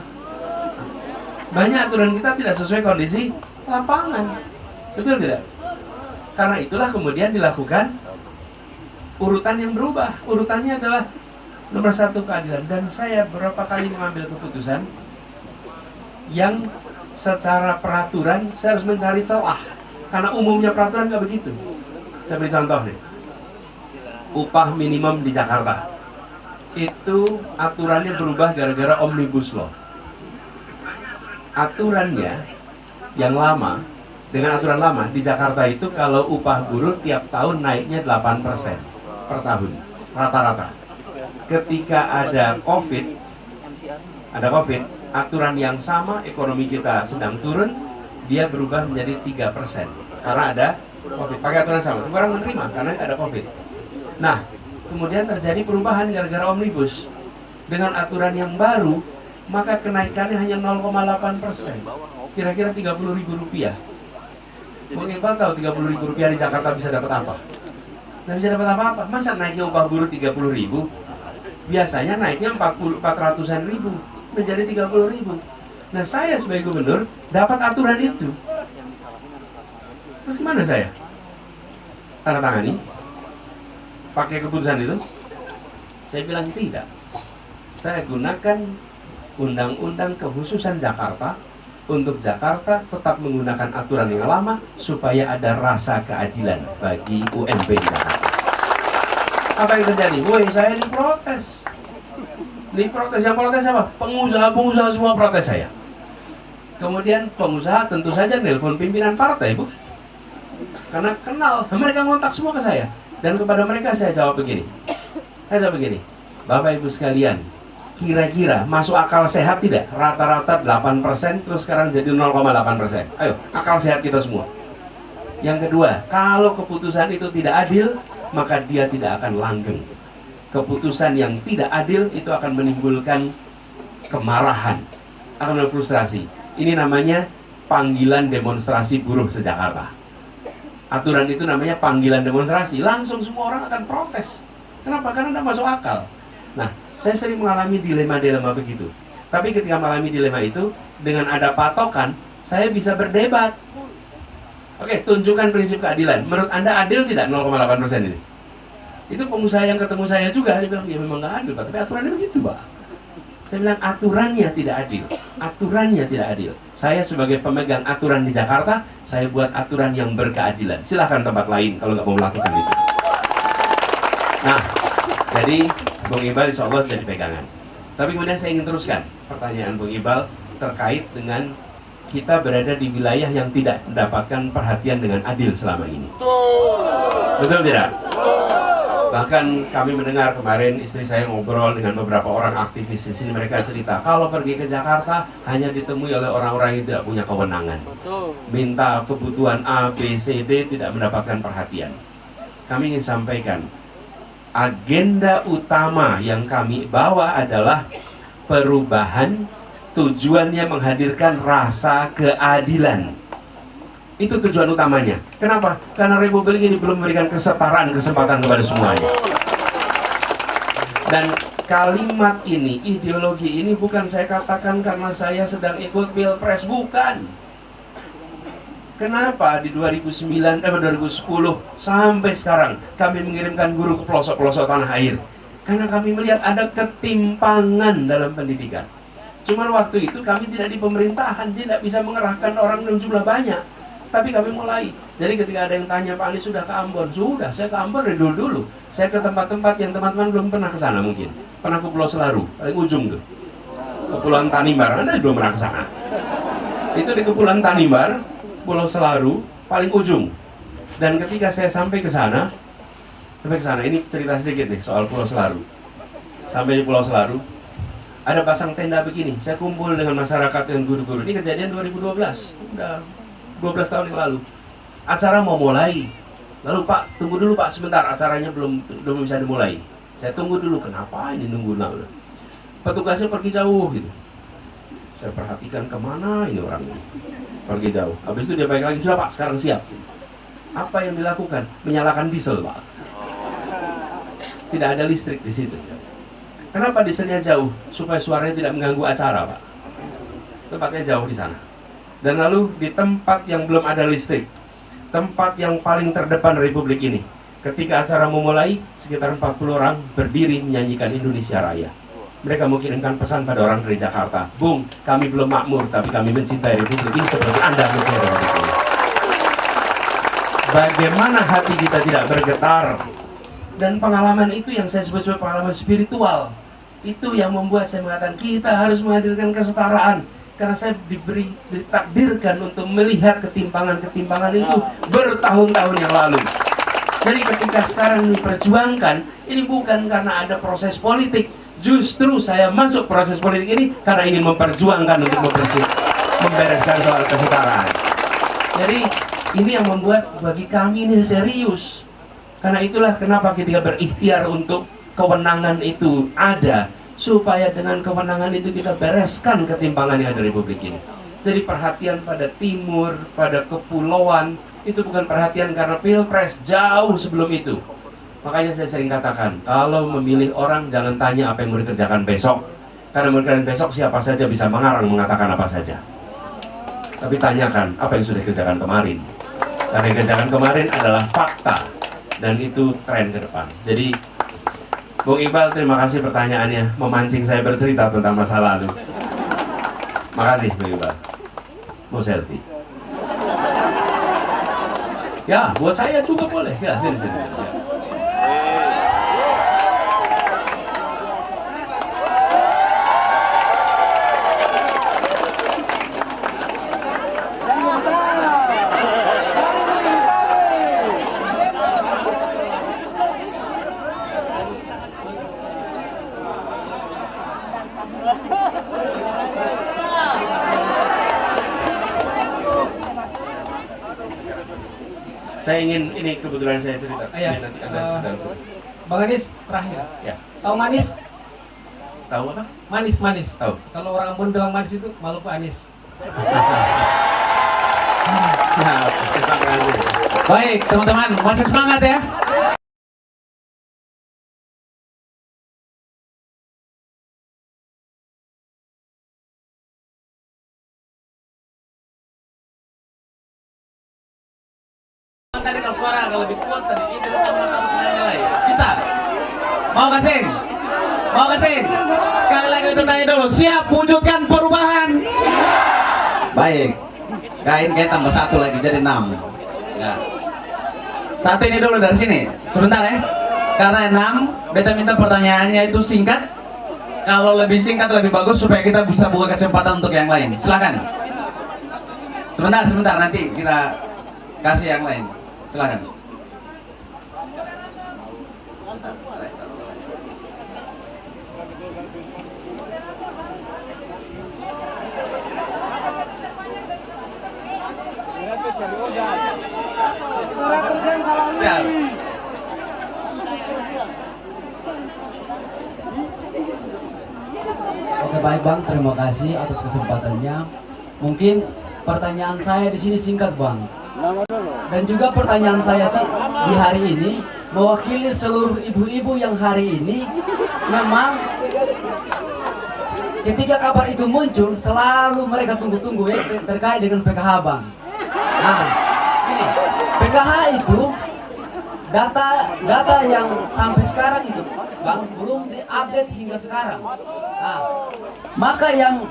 Banyak aturan kita tidak sesuai kondisi lapangan. Betul tidak? Karena itulah kemudian dilakukan urutan yang berubah. Urutannya adalah nomor 1 keadilan. Dan saya beberapa kali mengambil keputusan yang secara peraturan saya harus mencari celah. Karena umumnya peraturan nggak begitu. Saya beri contoh nih. Upah minimum di Jakarta. Itu aturannya berubah gara-gara Omnibus Law. Aturannya yang lama, dengan aturan lama di Jakarta itu kalau upah buruh tiap tahun naiknya 8% per tahun rata-rata. Ketika ada COVID, aturan yang sama, ekonomi kita sedang turun, dia berubah menjadi 3% karena ada COVID. Pakai aturan sama, orang menerima karena ada COVID. Nah, kemudian terjadi perubahan gara-gara Omnibus. Dengan aturan yang baru, maka kenaikannya hanya 0,8%. Kira-kira Rp30.000. Bung Iqbal tahu Rp30.000 di Jakarta bisa dapat apa? Nggak bisa dapat apa-apa. Masa naiknya upah buruh 30.000? Biasanya naiknya 400-an ribu menjadi 30.000. Nah, saya sebagai gubernur dapat aturan itu. Terus gimana saya? Tanda tangani? Pakai keputusan itu? Saya bilang tidak. Saya gunakan undang-undang kekhususan Jakarta untuk Jakarta tetap menggunakan aturan yang lama supaya ada rasa keadilan bagi UMP di Jakarta. Apa yang terjadi? Woi, saya diprotes. Diprotes, yang protes apa? Pengusaha semua protes saya. Kemudian pengusaha tentu saja nelpon pimpinan partai, Bu. Karena kenal, mereka ngontak semua ke saya. Dan kepada mereka saya jawab begini. Bapak Ibu sekalian, kira-kira masuk akal sehat tidak? Rata-rata 8%, terus sekarang jadi 0,8%. Ayo, akal sehat kita semua. Yang kedua, kalau keputusan itu tidak adil, maka dia tidak akan langgeng. Keputusan yang tidak adil itu akan menimbulkan kemarahan, akan menimbulkan frustrasi. Ini namanya panggilan demonstrasi buruh se-Jakarta. Aturan itu namanya panggilan demonstrasi. Langsung semua orang akan protes. Kenapa? Karena tidak masuk akal. Nah, saya sering mengalami dilema-dilema begitu. Tapi ketika mengalami dilema itu, dengan ada patokan, saya bisa berdebat. Oke, tunjukkan prinsip keadilan. Menurut Anda adil tidak 0,8% ini? Itu pengusaha yang ketemu saya juga, dia bilang, ya memang nggak adil, Pak. Tapi aturannya begitu, Pak. Saya bilang, aturannya tidak adil. Aturannya tidak adil. Saya sebagai pemegang aturan di Jakarta, saya buat aturan yang berkeadilan. Silahkan tempat lain kalau nggak mau melakukan itu. Nah, jadi Bung Iqbal insya Allah jadi pegangan. Tapi kemudian saya ingin teruskan pertanyaan Bung Iqbal terkait dengan kita berada di wilayah yang tidak mendapatkan perhatian dengan adil selama ini. Betul tidak? Bahkan kami mendengar kemarin istri saya ngobrol dengan beberapa orang aktivis di sini, mereka cerita kalau pergi ke Jakarta hanya ditemui oleh orang-orang yang tidak punya kewenangan. Minta kebutuhan A, B, C, D tidak mendapatkan perhatian. Kami ingin sampaikan, agenda utama yang kami bawa adalah perubahan, tujuannya menghadirkan rasa keadilan. Itu tujuan utamanya. Kenapa? Karena Republik ini belum memberikan kesetaraan kesempatan kepada semuanya. Dan kalimat ini, ideologi ini bukan saya katakan karena saya sedang ikut Pilpres, bukan. Kenapa di 2010 sampai sekarang kami mengirimkan guru ke pelosok-pelosok tanah air? Karena kami melihat ada ketimpangan dalam pendidikan. Cuman waktu itu kami tidak di pemerintahan, tidak bisa mengerahkan orang dalam jumlah banyak. Tapi kami mulai. Jadi ketika ada yang tanya, Pak Anies sudah ke Ambon? Sudah, saya ke Ambon dari dulu-dulu. Saya ke tempat-tempat yang teman-teman belum pernah ke sana mungkin. Pernah ke Pulau Selaru, paling ujung tuh. Kepulauan Tanimbar, Anda belum pernah ke sana. Itu di Kepulauan Tanimbar, Pulau Selaru, paling ujung. Dan ketika saya sampai ke sana, ini cerita sedikit nih soal Pulau Selaru. Sampai di Pulau Selaru, ada pasang tenda begini, saya kumpul dengan masyarakat dan guru-guru. Ini kejadian 2012, udah 12 tahun yang lalu. Acara mau mulai, lalu Pak, tunggu dulu Pak sebentar, acaranya belum bisa dimulai. Saya tunggu dulu, kenapa ini nunggu dulu? Petugasnya pergi jauh gitu. Saya perhatikan kemana ini orang ini, pergi jauh. Habis itu dia balik lagi, sudah Pak, sekarang siap. Apa yang dilakukan? Menyalakan diesel Pak. Tidak ada listrik di situ. Kenapa dieselnya jauh? Supaya suaranya tidak mengganggu acara, Pak. Tempatnya jauh di sana. Dan lalu di tempat yang belum ada listrik, tempat yang paling terdepan Republik ini, ketika acara memulai, sekitar 40 orang berdiri menyanyikan Indonesia Raya. Mereka mengirimkan pesan pada orang dari Jakarta, Bung, kami belum makmur, tapi kami mencintai Republik ini seperti Anda mencintai Republik ini. Bagaimana hati kita tidak bergetar? Dan pengalaman itu yang saya sebut sebagai pengalaman spiritual. Itu yang membuat saya mengatakan kita harus menghadirkan kesetaraan. Karena saya ditakdirkan untuk melihat ketimpangan-ketimpangan itu bertahun-tahun yang lalu. Jadi ketika sekarang diperjuangkan, ini bukan karena ada proses politik. Justru saya masuk proses politik ini karena ingin memperjuangkan untuk membereskan soal kesetaraan. Jadi ini yang membuat bagi kami ini serius. Karena itulah kenapa kita berikhtiar untuk kewenangan itu ada, supaya dengan kewenangan itu kita bereskan ketimpangan yang ada di Republik ini. Jadi perhatian pada timur, pada kepulauan, itu bukan perhatian karena pilpres, jauh sebelum itu. Makanya saya sering katakan, kalau memilih orang jangan tanya apa yang mau dikerjakan besok. Karena mau dikerjakan besok siapa saja bisa mengarang mengatakan apa saja. Tapi tanyakan apa yang sudah dikerjakan kemarin. Karena yang dikerjakan kemarin adalah fakta. Dan itu tren ke depan. Jadi Bung Iqbal, terima kasih pertanyaannya, memancing saya bercerita tentang masa lalu. Makasih Bung Iqbal. Mau selfie? Ya, buat saya juga boleh. Ya, sini. Ya. Saya ingin, ini kebetulan saya cerita. Iya. Ini nanti Anda sedang. Bang Anis terakhir. Ya. Tahu manis? Tahu apa? Manis. Tahu. Kalau orang Ambon bilang manis itu Maluku Anis. Siap. Terima kasih. Baik, teman-teman, masih semangat ya? Tadi kalau suara agak lebih kuat sedikit itu tambah satu pertanyaan lagi. Bisa? Mau kasih? Sekali lagi kita tanya dulu. Siap wujudkan perubahan? Baik. Kayak tambah satu lagi jadi 6. Ya. Satu ini dulu dari sini. Sebentar ya. Karena 6, beta minta pertanyaannya itu singkat. Kalau lebih singkat lebih bagus supaya kita bisa buka kesempatan untuk yang lain. Silakan. Sebentar nanti kita kasih yang lain. Silakan. Siap. Oke, baik Bang, terima kasih atas kesempatannya. Mungkin pertanyaan saya di sini singkat Bang. Dan juga pertanyaan saya sih di hari ini mewakili seluruh ibu-ibu yang hari ini memang ketika kabar itu muncul selalu mereka tunggu-tunggu ya terkait dengan PKH Bang. Nah, ini PKH itu data yang sampai sekarang itu Bang belum diupdate hingga sekarang. Nah, maka yang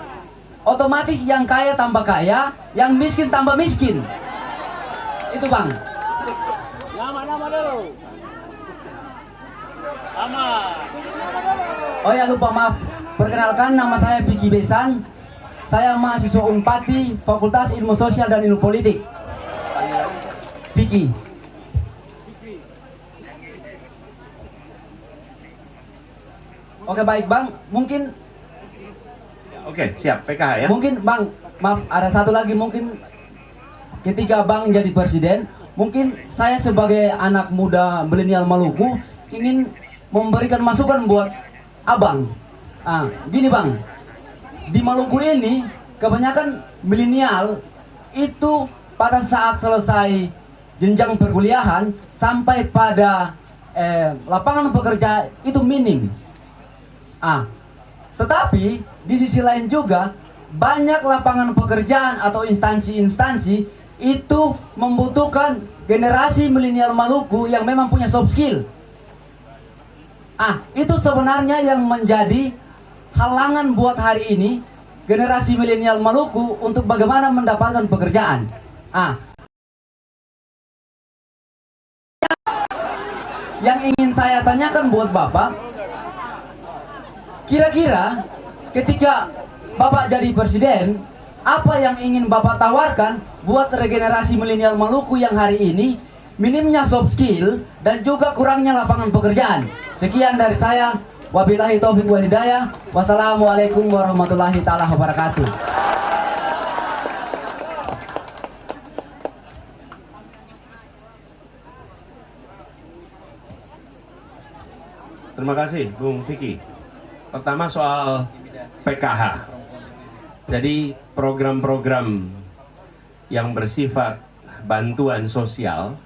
otomatis yang kaya tambah kaya, yang miskin tambah miskin. Itu Bang. Nama dulu. Nama. Oh ya lupa maaf. Perkenalkan nama saya Vicky Besan. Saya mahasiswa Unpati Fakultas Ilmu Sosial dan Ilmu Politik. Vicky. Oke baik Bang. Mungkin Oke, siap. PKH ya. Mungkin Bang, maaf ada satu lagi, mungkin ketika Bang jadi presiden, mungkin saya sebagai anak muda milenial Maluku ingin memberikan masukan buat Abang. Gini Bang, di Maluku ini kebanyakan milenial itu pada saat selesai jenjang perkuliahan sampai pada lapangan pekerja itu minim. Tetapi di sisi lain juga banyak lapangan pekerjaan atau instansi-instansi itu membutuhkan generasi milenial Maluku yang memang punya soft skill. Itu sebenarnya yang menjadi halangan buat hari ini generasi milenial Maluku untuk bagaimana mendapatkan pekerjaan. Yang ingin saya tanyakan buat Bapak, kira-kira ketika Bapak jadi presiden, apa yang ingin Bapak tawarkan buat regenerasi milenial Maluku yang hari ini minimnya soft skill dan juga kurangnya lapangan pekerjaan? Sekian dari saya. Wabillahi taufiq wal hidayah. Wassalamualaikum warahmatullahi taala wabarakatuh. Terima kasih, Bung Vicky. Pertama soal PKH. Jadi program-program yang bersifat bantuan sosial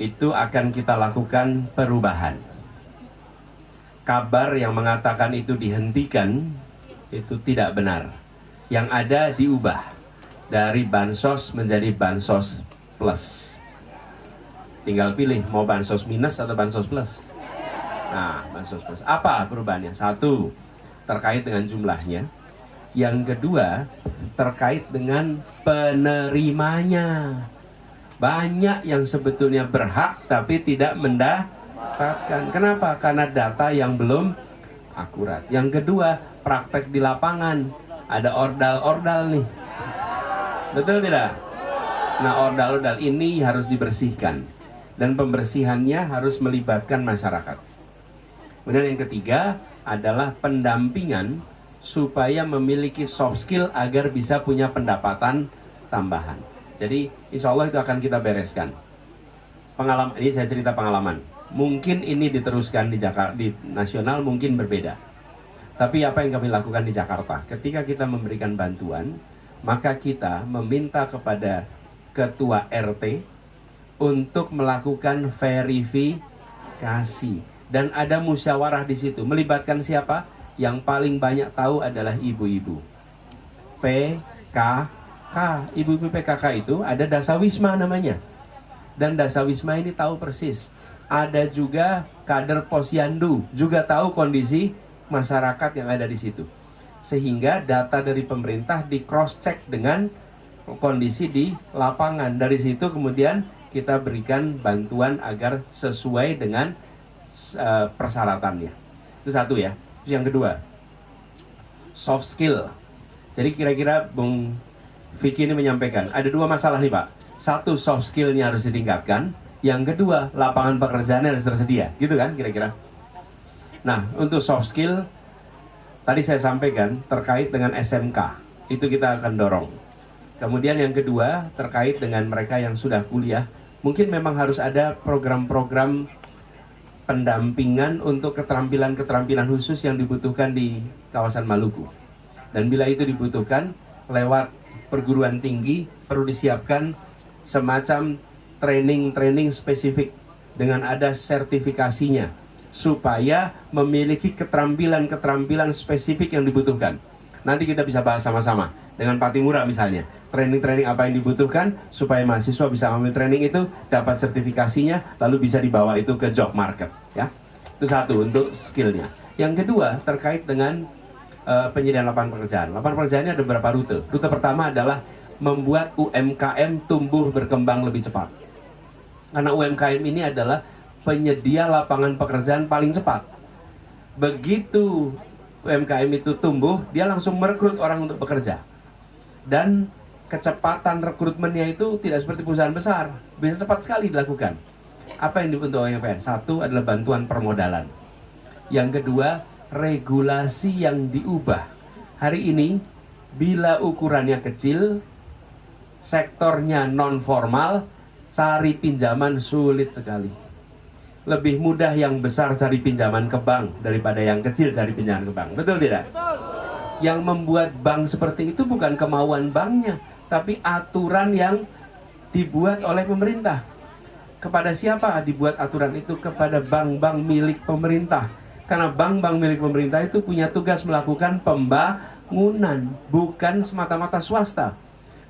itu akan kita lakukan perubahan. Kabar yang mengatakan itu dihentikan itu tidak benar. Yang ada diubah dari bansos menjadi bansos plus. Tinggal pilih mau bansos minus atau bansos plus. Nah, bansos plus. Apa perubahannya? Satu, terkait dengan jumlahnya. Yang kedua, terkait dengan penerimanya. Banyak yang sebetulnya berhak tapi tidak mendapatkan. Kenapa? Karena data yang belum akurat. Yang kedua, praktek di lapangan. Ada ordal-ordal nih. Betul tidak? Nah, ordal-ordal ini harus dibersihkan. Dan pembersihannya harus melibatkan masyarakat. Kemudian yang ketiga adalah pendampingan supaya memiliki soft skill agar bisa punya pendapatan tambahan. Jadi insya Allah itu akan kita bereskan. Pengalaman ini saya cerita pengalaman. Mungkin ini diteruskan di Jakarta, di nasional mungkin berbeda. Tapi apa yang kami lakukan di Jakarta? Ketika kita memberikan bantuan, maka kita meminta kepada ketua RT untuk melakukan verifikasi. Dan ada musyawarah di situ. Melibatkan siapa? Yang paling banyak tahu adalah ibu-ibu. PKK. Ibu-ibu PKK itu ada Dasawisma namanya. Dan Dasawisma ini tahu persis. Ada juga kader Posyandu, juga tahu kondisi masyarakat yang ada di situ. Sehingga data dari pemerintah di cross check dengan kondisi di lapangan. Dari situ kemudian kita berikan bantuan agar sesuai dengan persyaratannya. Itu satu ya. Yang kedua, soft skill. Jadi kira-kira Bung Vicky ini menyampaikan ada dua masalah nih Pak. Satu, soft skillnya harus ditingkatkan. Yang kedua, lapangan pekerjaan harus tersedia. Gitu kan kira-kira. Nah, untuk soft skill tadi saya sampaikan terkait dengan SMK. Itu kita akan dorong. Kemudian yang kedua, terkait dengan mereka yang sudah kuliah. Mungkin memang harus ada program-program pendampingan untuk keterampilan-keterampilan khusus yang dibutuhkan di kawasan Maluku. Dan bila itu dibutuhkan lewat perguruan tinggi, perlu disiapkan semacam training spesifik dengan ada sertifikasinya supaya memiliki keterampilan-keterampilan spesifik yang dibutuhkan. Nanti kita bisa bahas sama-sama dengan Pak Timura misalnya. Training apa yang dibutuhkan supaya mahasiswa bisa ambil training itu, dapat sertifikasinya, lalu bisa dibawa itu ke job market ya. Itu satu untuk skillnya. Yang kedua terkait dengan penyediaan lapangan pekerjaan. Lapangan pekerjaannya ada beberapa rute. Rute pertama adalah membuat UMKM tumbuh berkembang lebih cepat. Karena UMKM ini adalah penyedia lapangan pekerjaan paling cepat. Begitu UMKM itu tumbuh, dia langsung merekrut orang untuk bekerja. Dan kecepatan rekrutmennya itu tidak seperti perusahaan besar, bisa cepat sekali dilakukan. Apa yang dibentuk UMKM? Satu adalah bantuan permodalan. Yang kedua, regulasi yang diubah Hari ini, bila ukurannya kecil, sektornya non formal, cari pinjaman sulit sekali. Lebih mudah yang besar cari pinjaman ke bank daripada yang kecil cari pinjaman ke bank. Betul tidak? Yang membuat bank seperti itu bukan kemauan banknya, tapi aturan yang dibuat oleh pemerintah. Kepada siapa dibuat aturan itu? Kepada bank-bank milik pemerintah. Karena bank-bank milik pemerintah itu punya tugas melakukan pembangunan, bukan semata-mata swasta.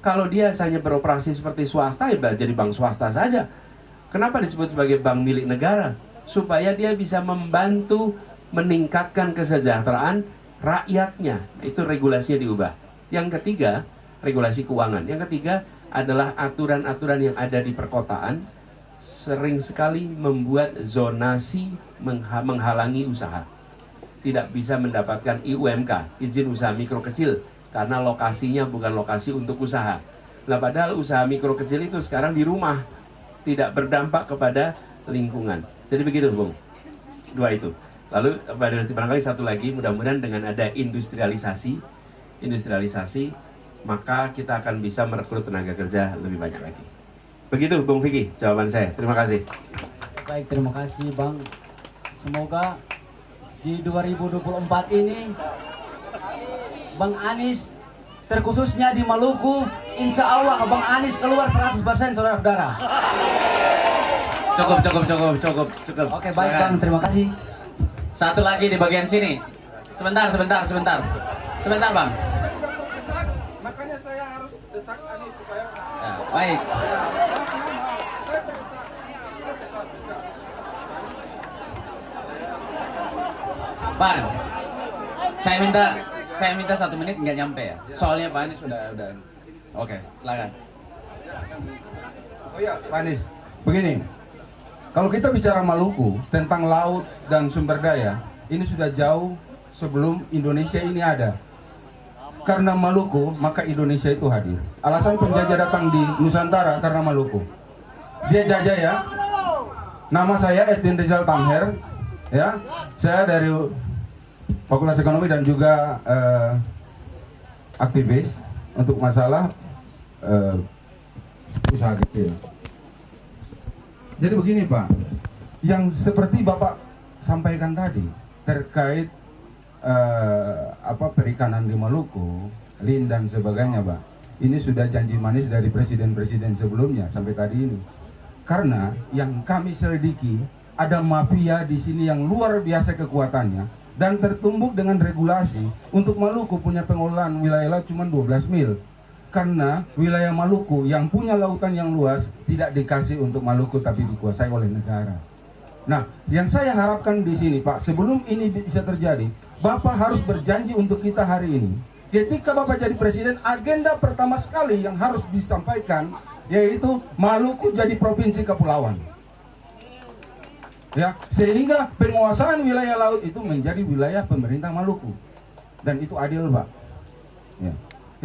Kalau dia hanya beroperasi seperti swasta, ya jadi bank swasta saja. Kenapa disebut sebagai bank milik negara? Supaya dia bisa membantu meningkatkan kesejahteraan rakyatnya. Itu regulasinya diubah. Yang ketiga, regulasi keuangan. Yang ketiga adalah aturan-aturan yang ada di perkotaan sering sekali membuat zonasi menghalangi usaha. Tidak bisa mendapatkan IUMK, izin usaha mikro kecil, karena lokasinya bukan lokasi untuk usaha. Nah, padahal usaha mikro kecil itu sekarang di rumah, tidak berdampak kepada lingkungan. Jadi begitu, Bung. Dua itu. Lalu barangkali satu lagi, mudah-mudahan dengan ada industrialisasi, maka kita akan bisa merekrut tenaga kerja lebih banyak lagi. Begitu, Bung Vicky, jawaban saya. Terima kasih. Baik, terima kasih Bang. Semoga di 2024 ini Bang Anies, terkhususnya di Maluku, insya Allah Bang Anies keluar 100%, saudara-saudara. Cukup. Oke, baik Silakan. Bang, terima kasih. Satu lagi di bagian sini. Sebentar, Bang. Makanya saya harus desak Anies supaya Ya, baik. Bang, saya minta 1 menit nggak nyampe ya. Soalnya Pak Anies sudah. Oke, silakan. Oh ya, Pak Anies, begini. Kalau kita bicara Maluku tentang laut dan sumber daya, ini sudah jauh sebelum Indonesia ini ada. Karena Maluku, maka Indonesia itu hadir. Alasan penjajah datang di Nusantara karena Maluku. Dia jajah ya. Nama saya Edwin Rizal Tamher, ya. Saya dari Fakultas Ekonomi dan juga aktivis untuk masalah usaha kecil. Jadi begini Pak, yang seperti Bapak sampaikan tadi terkait perikanan di Maluku, Lin dan sebagainya, Pak. Ini sudah janji manis dari presiden-presiden sebelumnya sampai tadi ini. Karena yang kami selidiki ada mafia di sini yang luar biasa kekuatannya dan tertumbuk dengan regulasi untuk Maluku punya pengelolaan wilayah laut cuma 12 mil. Karena wilayah Maluku yang punya lautan yang luas tidak dikasih untuk Maluku tapi dikuasai oleh negara. Nah, yang saya harapkan di sini, Pak, sebelum ini bisa terjadi, Bapak harus berjanji untuk kita hari ini. Ketika Bapak jadi presiden, agenda pertama sekali yang harus disampaikan yaitu Maluku jadi provinsi kepulauan. Ya, sehingga penguasaan wilayah laut itu menjadi wilayah pemerintah Maluku. Dan itu adil, Pak. Ya.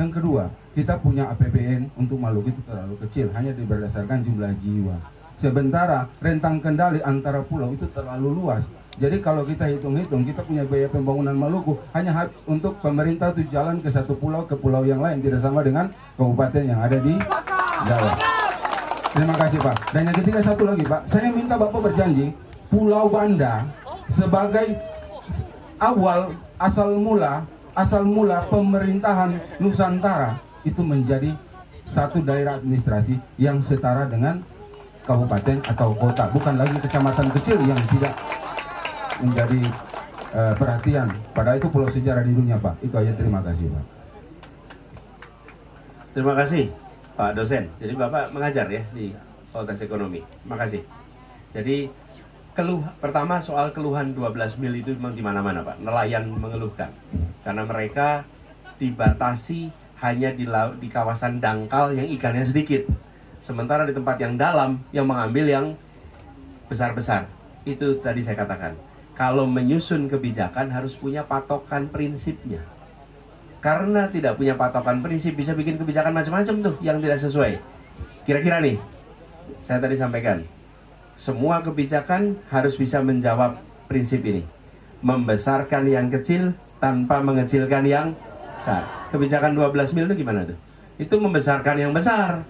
Yang kedua, kita punya APBN untuk Maluku itu terlalu kecil, hanya berdasarkan jumlah jiwa. Sementara rentang kendali antara pulau itu terlalu luas. Jadi kalau kita hitung-hitung, kita punya biaya pembangunan Maluku hanya untuk pemerintah itu jalan ke satu pulau ke pulau yang lain, tidak sama dengan kabupaten yang ada di Jawa. Terima kasih Pak. Dan yang ketiga satu lagi Pak, saya minta Bapak berjanji Pulau Banda sebagai asal mula pemerintahan Nusantara itu menjadi satu daerah administrasi yang setara dengan kabupaten atau kota, bukan lagi kecamatan kecil yang tidak menjadi perhatian. Padahal itu pulau sejarah di dunia Pak. Itu aja, terima kasih Pak. Terima kasih Pak dosen. Jadi Bapak mengajar ya di Fakultas Ekonomi. Terima kasih. Jadi pertama soal keluhan 12 mil itu memang di mana-mana Pak. Nelayan mengeluhkan karena mereka dibatasi hanya di kawasan dangkal yang ikannya sedikit. Sementara di tempat yang dalam yang mengambil yang besar-besar. Itu tadi saya katakan. Kalau menyusun kebijakan harus punya patokan prinsipnya. Karena tidak punya patokan prinsip bisa bikin kebijakan macam-macam tuh yang tidak sesuai. Kira-kira nih, saya tadi sampaikan. Semua kebijakan harus bisa menjawab prinsip ini. Membesarkan yang kecil tanpa mengecilkan yang besar. Kebijakan 12 mil itu gimana tuh? Itu membesarkan yang besar,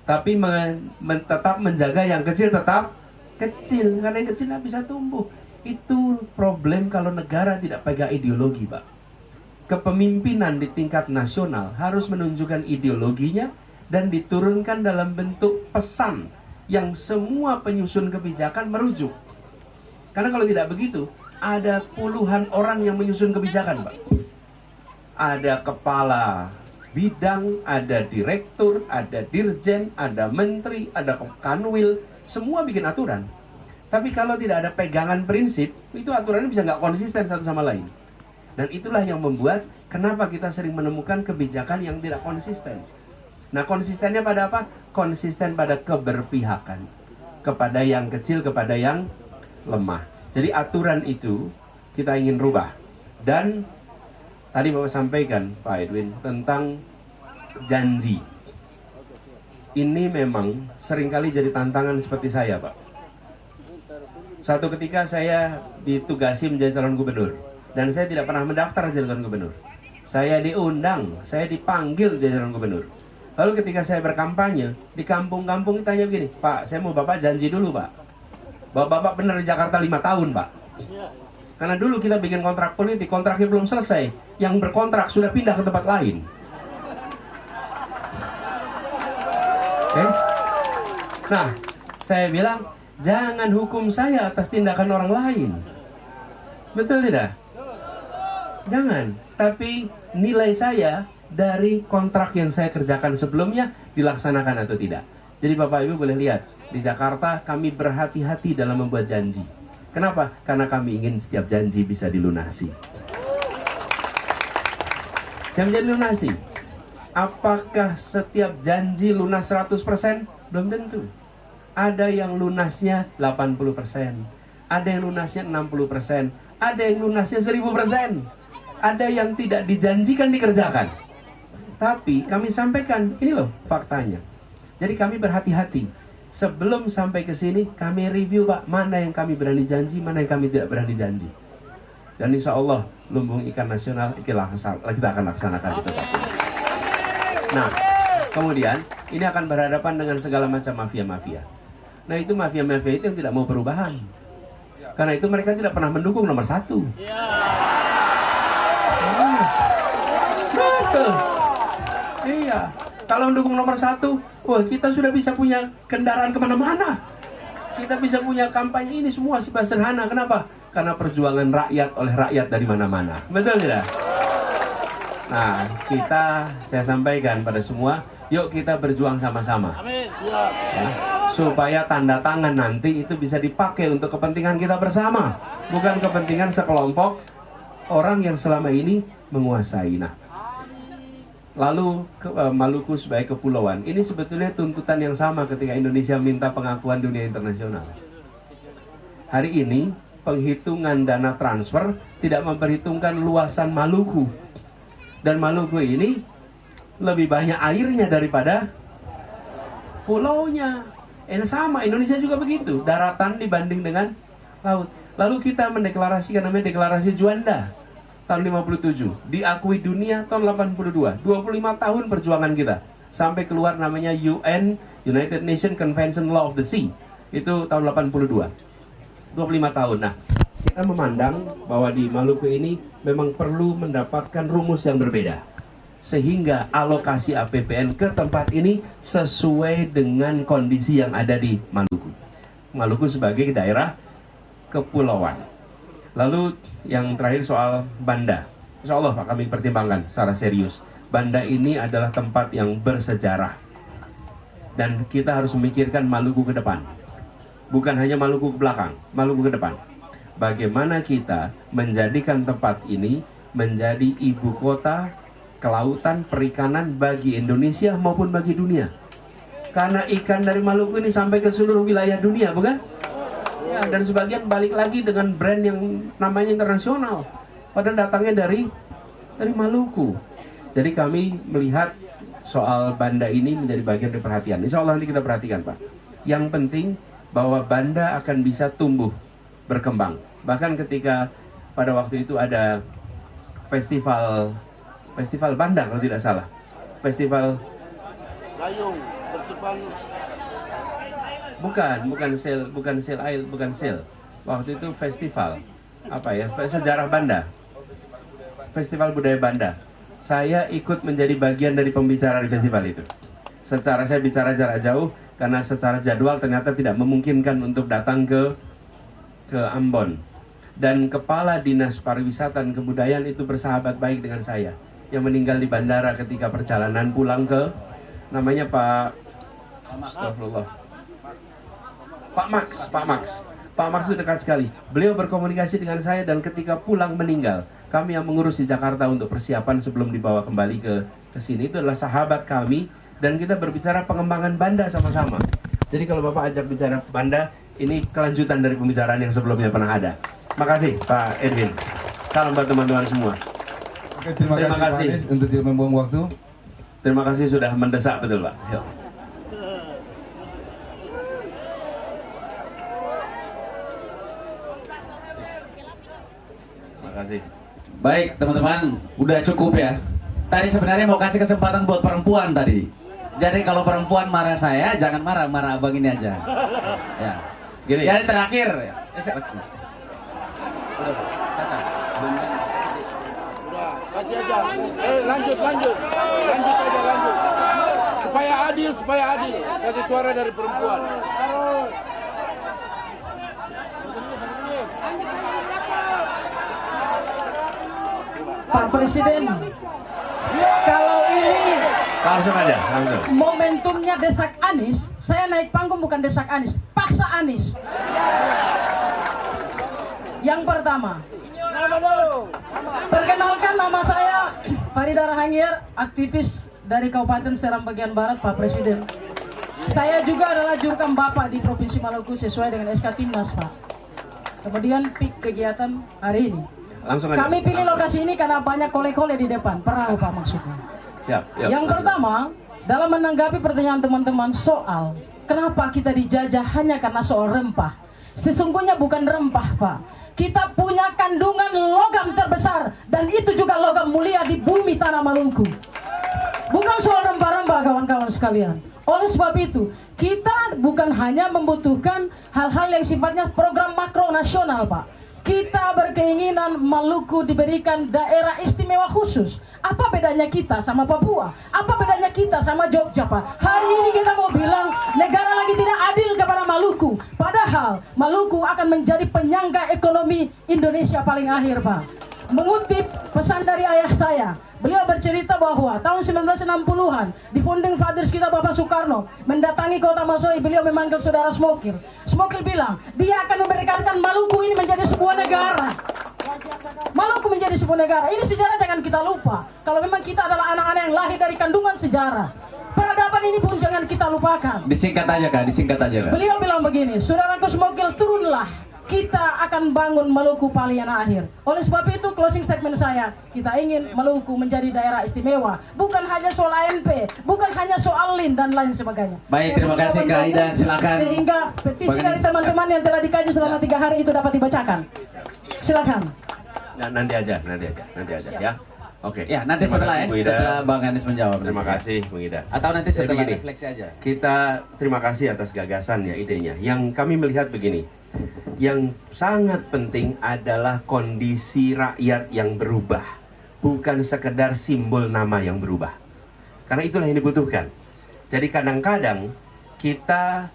tapi tetap menjaga yang kecil tetap kecil, karena yang kecil nggak bisa tumbuh. Itu problem kalau negara tidak pegang ideologi, Pak. Kepemimpinan di tingkat nasional harus menunjukkan ideologinya dan diturunkan dalam bentuk pesan yang semua penyusun kebijakan merujuk. Karena kalau tidak begitu, ada puluhan orang yang menyusun kebijakan, Pak. Ada kepala bidang, ada direktur, ada dirjen, ada menteri, ada kanwil, semua bikin aturan. Tapi kalau tidak ada pegangan prinsip, itu aturannya bisa nggak konsisten satu sama lain. Dan itulah yang membuat kenapa kita sering menemukan kebijakan yang tidak konsisten. Nah, konsistennya pada apa? Konsisten pada keberpihakan kepada yang kecil, kepada yang lemah. Jadi aturan itu kita ingin rubah. Dan tadi Bapak sampaikan, Pak Edwin, tentang janji. Ini memang seringkali jadi tantangan seperti saya, Pak. Suatu ketika saya ditugasi menjadi calon gubernur, dan saya tidak pernah mendaftar jadi calon gubernur. Saya diundang, saya dipanggil jadi calon gubernur. Lalu ketika saya berkampanye, di kampung-kampung ditanya begini, Pak, saya mau Bapak janji dulu, Pak. Bapak benar di Jakarta 5 tahun, Pak. Karena dulu kita bikin kontrak politik, kontraknya belum selesai. Yang berkontrak sudah pindah ke tempat lain. Oke? Nah, saya bilang, jangan hukum saya atas tindakan orang lain. Betul tidak? Jangan. Tapi nilai saya dari kontrak yang saya kerjakan sebelumnya dilaksanakan atau tidak. Jadi Bapak Ibu boleh lihat, di Jakarta kami berhati-hati dalam membuat janji. Kenapa? Karena kami ingin setiap janji bisa dilunasi. Janji dilunasi. Apakah setiap janji lunas 100%? Belum tentu. Ada yang lunasnya 80%, ada yang lunasnya 60%, ada yang lunasnya 1000%, ada yang tidak dijanjikan dikerjakan. Tapi kami sampaikan, ini loh faktanya. Jadi kami berhati-hati. Sebelum sampai ke sini, kami review, Pak, mana yang kami berani janji, mana yang kami tidak berani janji. Dan insya Allah, lumbung ikan nasional kita akan laksanakan itu, Pak. Nah, kemudian ini akan berhadapan dengan segala macam mafia-mafia. Nah, itu mafia-mafia itu yang tidak mau perubahan. Karena itu mereka tidak pernah mendukung nomor 1. Betul. Iya. Kalau mendukung nomor 1, wah, kita sudah bisa punya kendaraan kemana-mana. Kita bisa punya kampanye, ini semua sederhana. Kenapa? Karena perjuangan rakyat oleh rakyat dari mana-mana. Betul tidak? Nah, saya sampaikan pada semua, yuk kita berjuang sama-sama. Amin. Ya, supaya tanda tangan nanti itu bisa dipakai untuk kepentingan kita bersama, bukan kepentingan sekelompok orang yang selama ini menguasai. Nah, lalu Maluku sebagai kepulauan, ini sebetulnya tuntutan yang sama ketika Indonesia minta pengakuan dunia internasional. Hari ini penghitungan dana transfer tidak memperhitungkan luasan Maluku, dan Maluku ini lebih banyak airnya daripada pulaunya. Sama, Indonesia juga begitu, daratan dibanding dengan laut. Lalu kita mendeklarasikan namanya deklarasi Juanda tahun 57, diakui dunia tahun 82. 25 tahun perjuangan kita sampai keluar namanya United Nations Convention Law of the Sea, itu tahun 82. 25 tahun. Nah, kita memandang bahwa di Maluku ini memang perlu mendapatkan rumus yang berbeda, sehingga alokasi APBN ke tempat ini sesuai dengan kondisi yang ada di Maluku. Maluku sebagai daerah kepulauan. Lalu yang terakhir soal Banda. Insya Allah Pak, kami pertimbangkan secara serius. Banda ini adalah tempat yang bersejarah, dan kita harus memikirkan Maluku ke depan. Bukan hanya Maluku ke belakang, Maluku ke depan. Bagaimana kita menjadikan tempat ini menjadi ibu kota kelautan perikanan bagi Indonesia maupun bagi dunia. Karena ikan dari Maluku ini sampai ke seluruh wilayah dunia, bukan? Ya, dan sebagian balik lagi dengan brand yang namanya internasional, padahal datangnya dari Maluku. Jadi kami melihat soal Banda ini menjadi bagian dari perhatian. Insya Allah nanti kita perhatikan, Pak. Yang penting bahwa Banda akan bisa tumbuh, berkembang. Bahkan ketika pada waktu itu ada festival Festival Banda kalau tidak salah. Festival Dayung, festival bukan sel. Waktu itu festival apa ya? Sejarah Banda. Festival Budaya Banda. Saya ikut menjadi bagian dari pembicara di festival itu. Saya bicara jarak jauh karena secara jadwal ternyata tidak memungkinkan untuk datang ke Ambon. Dan Kepala Dinas Pariwisata dan Kebudayaan itu bersahabat baik dengan saya, yang meninggal di bandara ketika perjalanan pulang ke, namanya Pak Astagfirullah, Pak Max itu dekat sekali. Beliau berkomunikasi dengan saya dan ketika pulang meninggal. Kami yang mengurus di Jakarta untuk persiapan sebelum dibawa kembali ke sini. Itu adalah sahabat kami dan kita berbicara pengembangan Banda sama-sama. Jadi kalau Bapak ajak bicara Banda, ini kelanjutan dari pembicaraan yang sebelumnya pernah ada. Makasih Pak Edwin. Salam buat teman-teman semua. Oke, terima kasih Pak Anies untuk tidak membuang waktu. Terima kasih sudah mendesak, betul Pak. Yuk. Terima kasih. Baik teman-teman, udah cukup ya. Tadi sebenarnya mau kasih kesempatan buat perempuan tadi. Jadi kalau perempuan marah saya, jangan marah abang ini aja. Ya. Gini. Jadi terakhir. udah kasih aja. Lanjut aja. Supaya adil. Kasih suara dari perempuan. Pak Presiden, kalau ini Langsung aja, langsung. momentumnya desak Anies, saya naik panggung bukan desak Anies, paksa Anies. Yang pertama, perkenalkan nama saya Farida Rahangir, aktivis dari Kabupaten Seram bagian Barat, Pak Presiden. Saya juga adalah jurkam Bapak di Provinsi Maluku sesuai dengan SK Timnas, Pak. Kemudian pik kegiatan hari ini. Langsung aja. Kami pilih lokasi ini karena banyak kole-kole di depan, perahu Pak maksudnya. Siap. Yuk, Yang langsung. pertama, dalam menanggapi pertanyaan teman-teman soal kenapa kita dijajah hanya karena soal rempah. Sesungguhnya bukan rempah, Pak. Kita punya kandungan logam terbesar dan itu juga logam mulia di bumi tanah Maluku. Bukan soal rempah-rempah kawan-kawan sekalian. Oleh sebab itu, kita bukan hanya membutuhkan hal-hal yang sifatnya program makro nasional, Pak. Kita berkeinginan Maluku diberikan daerah istimewa khusus. Apa bedanya kita sama Papua? Apa bedanya kita sama Jogja, Pak? Hari ini kita mau bilang negara lagi tidak adil kepada Maluku. Padahal Maluku akan menjadi penyangga ekonomi Indonesia paling akhir, Pak. Mengutip pesan dari ayah saya, beliau bercerita bahwa tahun 1960-an di founding fathers kita Bapak Soekarno mendatangi kota Masoi, beliau memanggil saudara Smokil. Smokil bilang dia akan memberikan Maluku ini menjadi sebuah negara. Maluku menjadi sebuah negara. Ini sejarah jangan kita lupa. Kalau memang kita adalah anak-anak yang lahir dari kandungan sejarah, peradaban ini pun jangan kita lupakan. Disingkat aja Kak. Beliau bilang begini, saudaraku Smokil, turunlah. Kita akan bangun Maluku paling akhir. Oleh sebab itu closing statement saya, kita ingin Maluku menjadi daerah istimewa. Bukan hanya soal ANP, bukan hanya soal LIN dan lain sebagainya. Baik, terima kasih Kak Ida, silakan. Sehingga petisi dari teman-teman yang telah dikaji selama 3 hari itu dapat dibacakan. Silakan. Nah, nanti aja ya. Oke. Ya, nanti Terima setelah kasih, Bu Ida. setelah Bang Anies menjawab. Terima kasih, Bung Ida. Atau nanti Jadi setelah begini, refleksi aja. Kita terima kasih atas gagasan ya, idenya. Yang kami melihat begini, yang sangat penting adalah kondisi rakyat yang berubah, bukan sekedar simbol nama yang berubah. Karena itulah yang dibutuhkan. Jadi kadang-kadang kita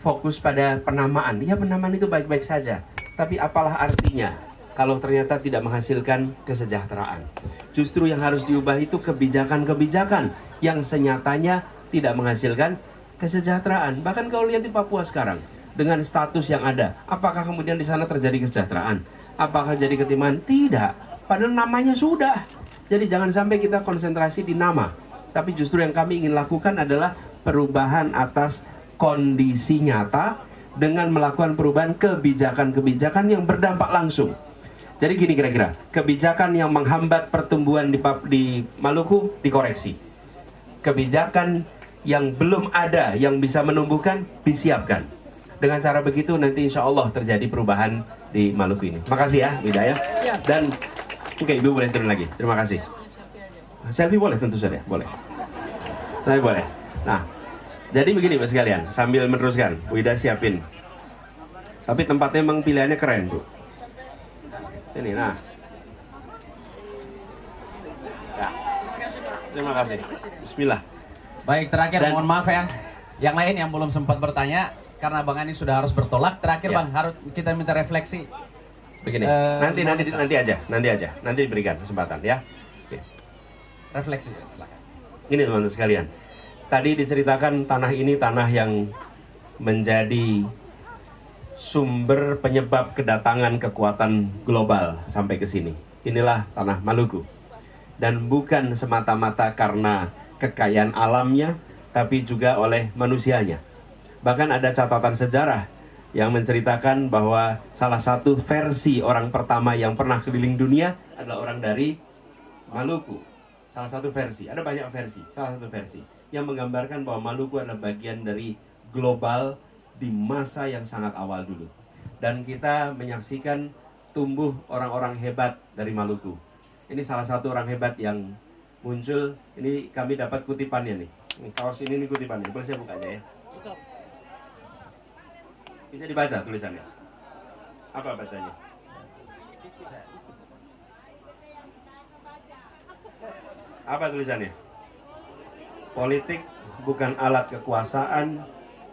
fokus pada penamaan. Ya, penamaan itu baik-baik saja, tapi apalah artinya kalau ternyata tidak menghasilkan kesejahteraan. Justru yang harus diubah itu kebijakan-kebijakan yang senyatanya tidak menghasilkan kesejahteraan. Bahkan kalau lihat di Papua sekarang, dengan status yang ada, apakah kemudian di sana terjadi kesejahteraan? Apakah jadi ketimpangan? Tidak. Padahal namanya sudah. Jadi jangan sampai kita konsentrasi di nama. Tapi justru yang kami ingin lakukan adalah perubahan atas kondisi nyata dengan melakukan perubahan kebijakan-kebijakan yang berdampak langsung. Jadi gini kira-kira, kebijakan yang menghambat pertumbuhan di Maluku dikoreksi. Kebijakan yang belum ada yang bisa menumbuhkan disiapkan. Dengan cara begitu nanti insya Allah terjadi perubahan di Maluku ini. Makasih ya, Widaya. Dan oke, Ibu boleh turun lagi. Terima kasih. Selfie boleh tentu saja, boleh. Saya boleh. Nah, jadi begini Pak sekalian, sambil meneruskan, Bu Ida siapin. Tapi tempatnya memang pilihannya keren, Bu. Ini, nah. Ya. Terima kasih. Bismillah. Baik, terakhir Dan- mohon maaf ya. Yang lain yang belum sempat bertanya, karena Bang Ani sudah harus bertolak. Terakhir Ya. Bang, harus kita minta refleksi. Begini, nanti aja, nanti diberikan kesempatan ya. Oke. Refleksi, silakan. Ini teman-teman sekalian, tadi diceritakan tanah ini tanah yang menjadi sumber penyebab kedatangan kekuatan global sampai ke sini. Inilah tanah Maluku. Dan bukan semata-mata karena kekayaan alamnya, tapi juga oleh manusianya. Bahkan ada catatan sejarah yang menceritakan bahwa salah satu versi orang pertama yang pernah keliling dunia adalah orang dari Maluku. Salah satu versi, ada banyak versi, salah satu versi yang menggambarkan bahwa Maluku adalah bagian dari global di masa yang sangat awal dulu. Dan kita menyaksikan tumbuh orang-orang hebat dari Maluku. Ini salah satu orang hebat yang muncul. Ini kami dapat kutipannya nih. Kaos ini kutipannya, boleh saya buka aja ya. Bisa dibaca tulisannya. Apa bacanya? Apa tulisannya? Politik bukan alat kekuasaan,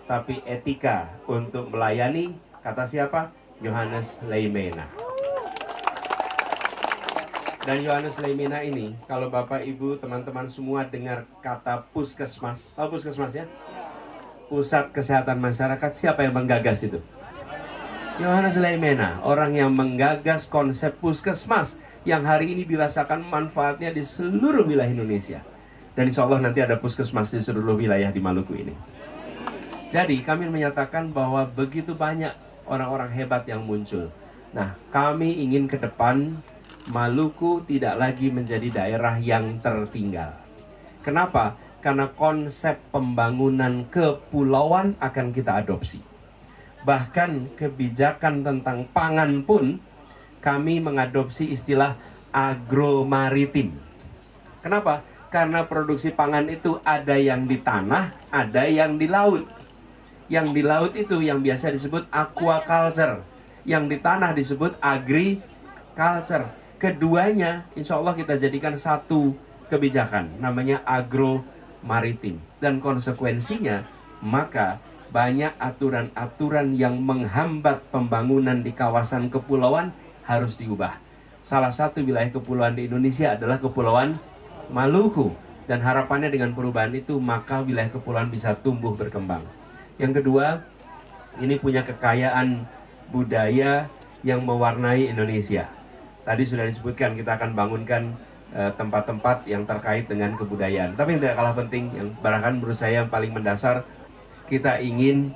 tapi etika untuk melayani. Kata siapa? Johannes Leimena. Dan Johannes Leimena ini, kalau Bapak Ibu teman-teman semua dengar kata puskesmas, tahu puskesmas ya? Pusat Kesehatan Masyarakat, siapa yang menggagas itu? Johannes Leimena, orang yang menggagas konsep puskesmas yang hari ini dirasakan manfaatnya di seluruh wilayah Indonesia. Dan insya Allah nanti ada puskesmas di seluruh wilayah di Maluku ini. Jadi kami menyatakan bahwa begitu banyak orang-orang hebat yang muncul. Nah, kami ingin ke depan Maluku tidak lagi menjadi daerah yang tertinggal. Kenapa? Karena konsep pembangunan kepulauan akan kita adopsi. Bahkan kebijakan tentang pangan pun kami mengadopsi istilah agromaritim. Kenapa? Karena produksi pangan itu ada yang di tanah, ada yang di laut. Yang di laut itu yang biasa disebut aquaculture. Yang di tanah disebut agriculture. Keduanya insya Allah kita jadikan satu kebijakan, namanya agromaritim. Dan konsekuensinya, maka banyak aturan-aturan yang menghambat pembangunan di kawasan kepulauan harus diubah. Salah satu wilayah kepulauan di Indonesia adalah Kepulauan Maluku. Dan harapannya dengan perubahan itu, maka wilayah kepulauan bisa tumbuh berkembang. Yang kedua, ini punya kekayaan budaya yang mewarnai Indonesia. Tadi sudah disebutkan kita akan bangunkan tempat-tempat yang terkait dengan kebudayaan. Tapi yang tidak kalah penting, yang barangkali menurut saya yang paling mendasar, kita ingin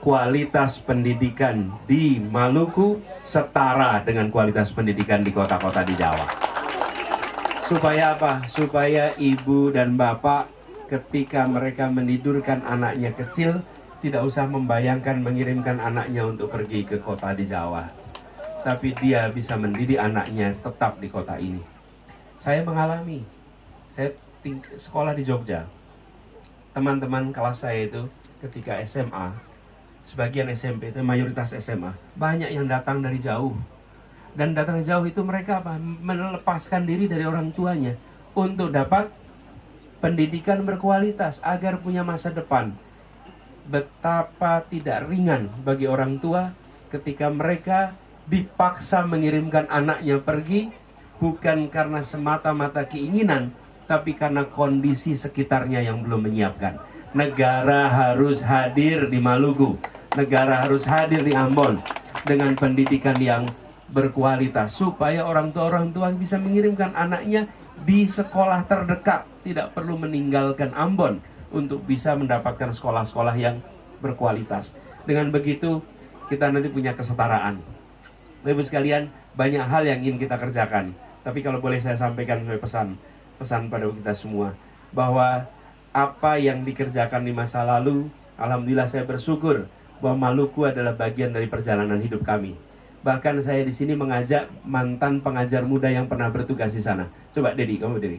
kualitas pendidikan di Maluku setara dengan kualitas pendidikan di kota-kota di Jawa. Supaya apa? Supaya ibu dan bapak ketika mereka menidurkan anaknya kecil, tidak usah membayangkan mengirimkan anaknya untuk pergi ke kota di Jawa. Tapi dia bisa mendidik anaknya tetap di kota ini. Saya mengalami, saya sekolah di Jogja. Teman-teman kelas saya itu ketika SMA, sebagian SMP itu mayoritas SMA, banyak yang datang dari jauh. Dan datang jauh itu mereka apa? Melepaskan diri dari orang tuanya untuk dapat pendidikan berkualitas agar punya masa depan. Betapa tidak ringan bagi orang tua ketika mereka dipaksa mengirimkan anaknya pergi, bukan karena semata-mata keinginan, tapi karena kondisi sekitarnya yang belum menyiapkan. Negara harus hadir di Maluku, negara harus hadir di Ambon dengan pendidikan yang berkualitas, supaya orang tua bisa mengirimkan anaknya di sekolah terdekat, tidak perlu meninggalkan Ambon untuk bisa mendapatkan sekolah-sekolah yang berkualitas. Dengan begitu kita nanti punya kesetaraan. Bapak sekalian, banyak hal yang ingin kita kerjakan. Tapi kalau boleh saya sampaikan pesan pada kita semua, bahwa apa yang dikerjakan di masa lalu, alhamdulillah saya bersyukur bahwa Maluku adalah bagian dari perjalanan hidup kami. Bahkan saya di sini mengajak mantan pengajar muda yang pernah bertugas di sana. Coba Dedi, kamu Dedi.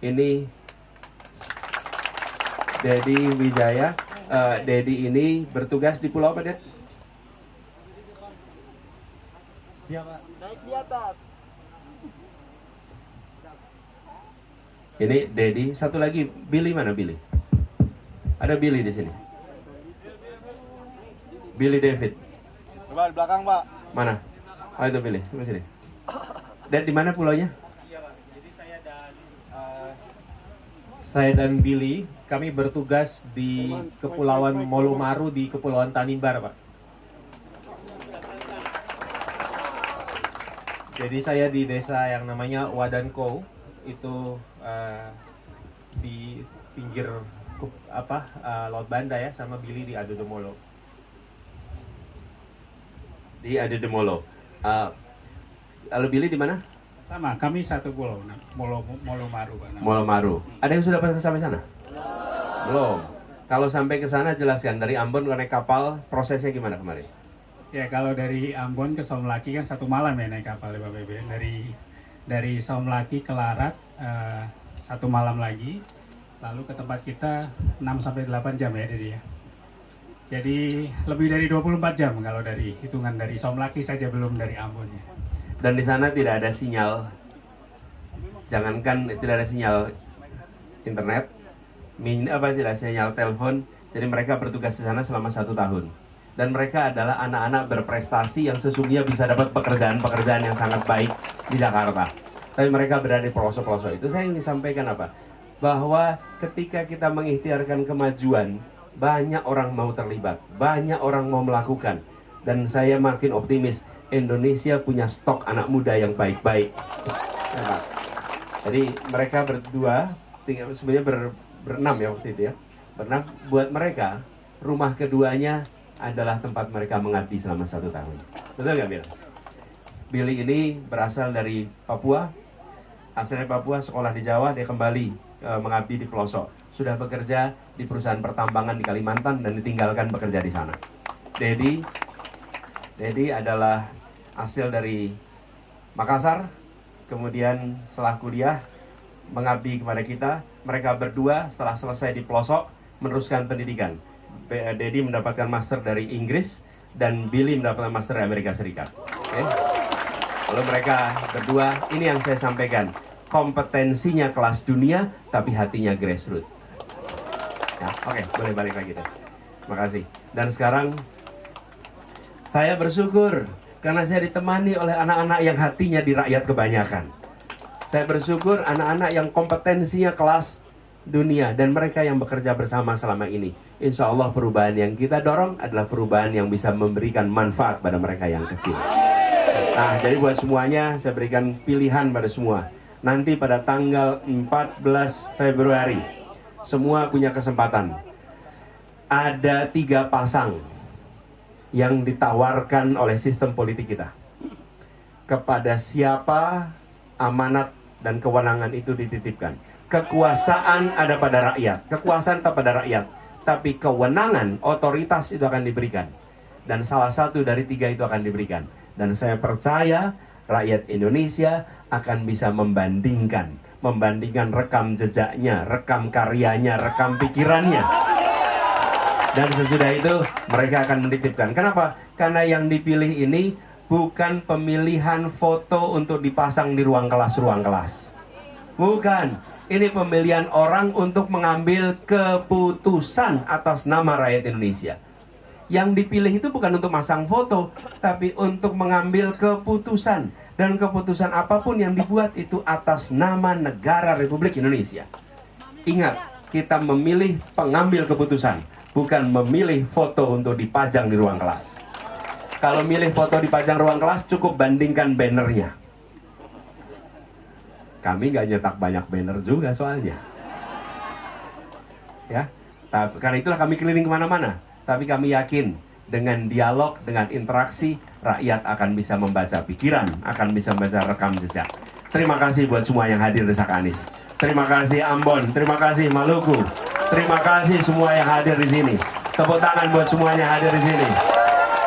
Ini Dedi Wijaya. Dedi ini bertugas di pulau apa, Ded? Siapa? Naik di atas. Ini Dedi. Satu lagi, Billy mana Billy? Ada Billy di sini. Billy David. Coba di belakang, Pak. Mana? Oh itu Billy. Coba sini. Ded, di mana pulaunya? Jadi saya dan Billy, kami bertugas di Kepulauan Molomaru di Kepulauan Tanimbar, Pak. Jadi saya di desa yang namanya Wadanko, itu di pinggir Laut Banda ya, sama Billy di Adodomolo. Di Adodomolo. Lalu Billy di mana? Sama, kami satu pulau, Molomaru, Pak. Molomaru. Ada yang sudah pernah sampai sana? Belum. Kalau sampai ke sana jelaskan, dari Ambon naik kapal, prosesnya gimana kemarin? Ya, kalau dari Ambon ke Somlaki kan 1 malam ya naik kapal ya Pak Bebe. Dari Somlaki ke Larat 1 malam lagi, lalu ke tempat kita 6-8 jam ya jadi ya. Jadi lebih dari 24 jam kalau dari hitungan dari Somlaki saja, belum dari Ambon ya. Dan di sana tidak ada sinyal, jangankan tidak ada sinyal internet, tidak ada sinyal telepon. Jadi mereka bertugas di sana selama 1 tahun. Dan mereka adalah anak-anak berprestasi yang sesungguhnya bisa dapat pekerjaan-pekerjaan yang sangat baik di Jakarta. Tapi mereka berada di pelosok-pelosok itu. Saya ingin sampaikan apa? Bahwa ketika kita mengikhtiarkan kemajuan, banyak orang mau terlibat, banyak orang mau melakukan. Dan saya makin optimis, Indonesia punya stok anak muda yang baik-baik. Nah, jadi mereka berdua, sebenarnya berenam ya waktu itu ya. Berenam, buat mereka, rumah keduanya adalah tempat mereka mengabdi selama 1 tahun. Betul nggak, Bill? Billy ini berasal dari Papua, asalnya Papua, sekolah di Jawa, dia kembali mengabdi di pelosok. Sudah bekerja di perusahaan pertambangan di Kalimantan dan ditinggalkan bekerja di sana. Dedi adalah hasil dari Makassar, kemudian setelah kuliah mengabdi kepada kita. Mereka berdua setelah selesai di pelosok meneruskan pendidikan. Dedi mendapatkan master dari Inggris dan Billy mendapatkan master dari Amerika Serikat. Okay. Lalu mereka berdua, ini yang saya sampaikan, kompetensinya kelas dunia tapi hatinya grassroots. Ya, oke, boleh balik lagi deh. Terima kasih. Dan sekarang saya bersyukur karena saya ditemani oleh anak-anak yang hatinya di rakyat kebanyakan. Saya bersyukur anak-anak yang kompetensinya kelas dunia dan mereka yang bekerja bersama selama ini. Insya Allah perubahan yang kita dorong adalah perubahan yang bisa memberikan manfaat pada mereka yang kecil. Nah, jadi buat semuanya saya berikan pilihan pada semua. Nanti pada tanggal 14 Februari, semua punya kesempatan. Ada 3 pasang yang ditawarkan oleh sistem politik kita. Kepada siapa amanat dan kewenangan itu dititipkan. Kekuasaan ada pada rakyat, kekuasaan tak pada rakyat, tapi kewenangan, otoritas itu akan diberikan. Dan salah satu dari 3 itu akan diberikan. Dan saya percaya rakyat Indonesia akan bisa membandingkan rekam jejaknya, rekam karyanya, rekam pikirannya. Dan sesudah itu mereka akan menitipkan. Kenapa? Karena yang dipilih ini bukan pemilihan foto untuk dipasang di ruang kelas. Bukan. Ini pemilihan orang untuk mengambil keputusan atas nama rakyat Indonesia. Yang dipilih itu bukan untuk masang foto, tapi untuk mengambil keputusan. Dan keputusan apapun yang dibuat itu atas nama negara Republik Indonesia. Ingat, kita memilih pengambil keputusan, bukan memilih foto untuk dipajang di ruang kelas. Kalau milih foto dipajang ruang kelas, cukup bandingkan bannernya. Kami nggak nyetak banyak banner juga soalnya. Ya, karena itulah kami keliling kemana-mana. Tapi kami yakin dengan dialog, dengan interaksi, rakyat akan bisa membaca pikiran, akan bisa membaca rekam jejak. Terima kasih buat semua yang hadir di Sakanis. Terima kasih Ambon, terima kasih Maluku, terima kasih semua yang hadir di sini. Tepuk tangan buat semuanya hadir di sini.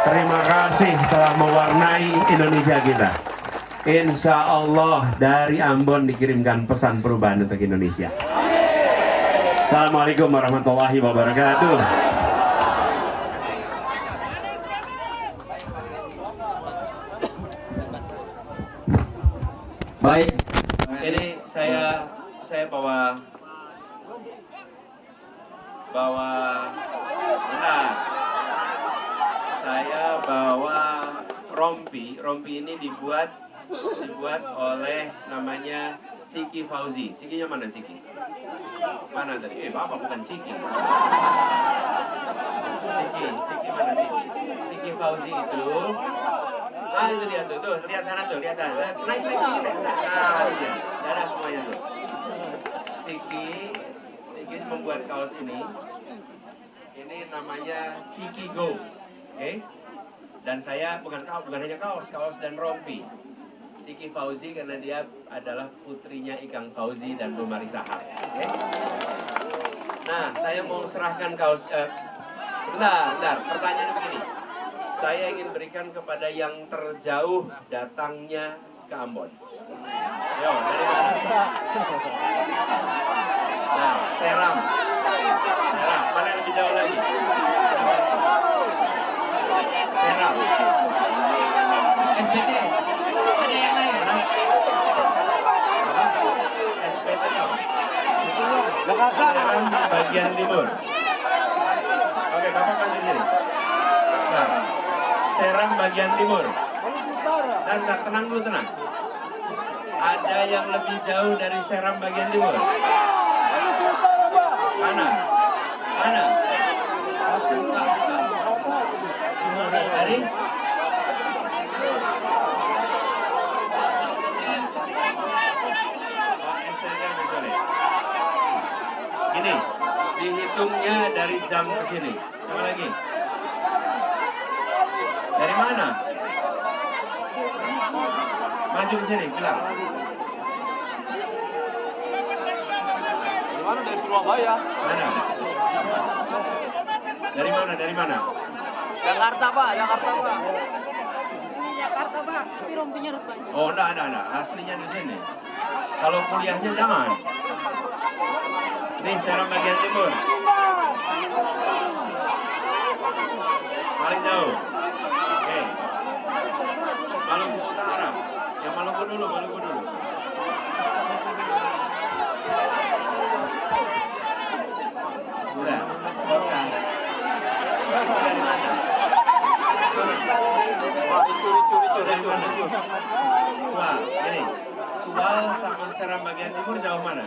Terima kasih telah mewarnai Indonesia kita. Insya Allah dari Ambon dikirimkan pesan perubahan untuk Indonesia. Assalamualaikum warahmatullahi wabarakatuh. Baik. Ini saya bawa rompi. Rompi ini dibuat oleh namanya Ciki Fauzi. Cikinya mana Ciki? Mana tadi? Bapak bukan Ciki. Ciki mana Ciki? Ciki Fauzi itu. Ah itu dia tuh, lihat sana tuh, lihat naik Ciki. Nah, iya. Ada semuanya tuh. Ciki membuat kaos ini. Ini namanya Ciki Go. Oke? Dan saya bukan hanya kaos dan rompi. Ciki Fauzi karena dia adalah putrinya Ikang Fauzi dan Bu Marisa. Okay? Nah, saya mau serahkan kaos. Sebentar. Pertanyaannya begini. Saya ingin berikan kepada yang terjauh datangnya ke Ambon. Yo, dari mana? Nah, Seram. Mana yang lebih jauh lagi? Seram. SPT. Ada yang lain? SPT apa? Seram bagian timur. Oke, Bapak kasih sini. Nah, Seram bagian timur. Dan tenang dulu, tenang. Ada yang lebih jauh dari Seram bagian timur? Mana? Dari? Gini, dihitungnya dari jam ke sini. Coba lagi. Dari mana? Maju ke sini, bilang. Dari mana? Dari Surabaya. Mana? Dari mana? Jakarta, Pak. Jakarta, Pak. Tapi rompinya harus banyak. Oh, enggak. Aslinya di sini. Kalau kuliahnya jangan. Nih, Seram bagian timur. Paling jauh. Oke. Maluku Utara. Yang Maluku dulu. Sudah. Dari mana? Tual, ini. Tual sama Seram bagian timur jauh mana?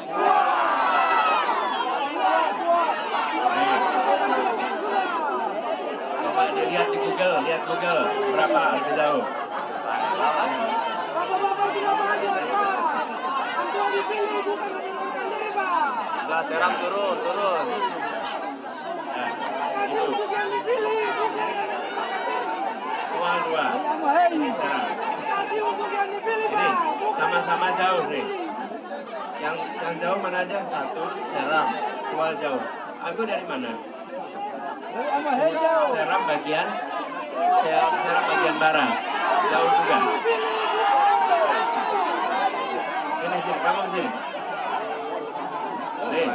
Coba dilihat di Google, berapa lebih jauh? Enggak, Seram turun. Nah, itu. Tual 2. Ini Seram. Ini sama-sama jauh nih. Yang jauh mana aja? 1 Seram, Tual jauh. Aku dari mana? Seram bagian barat. Jauh juga. Ini sini, kamu sini. Nih.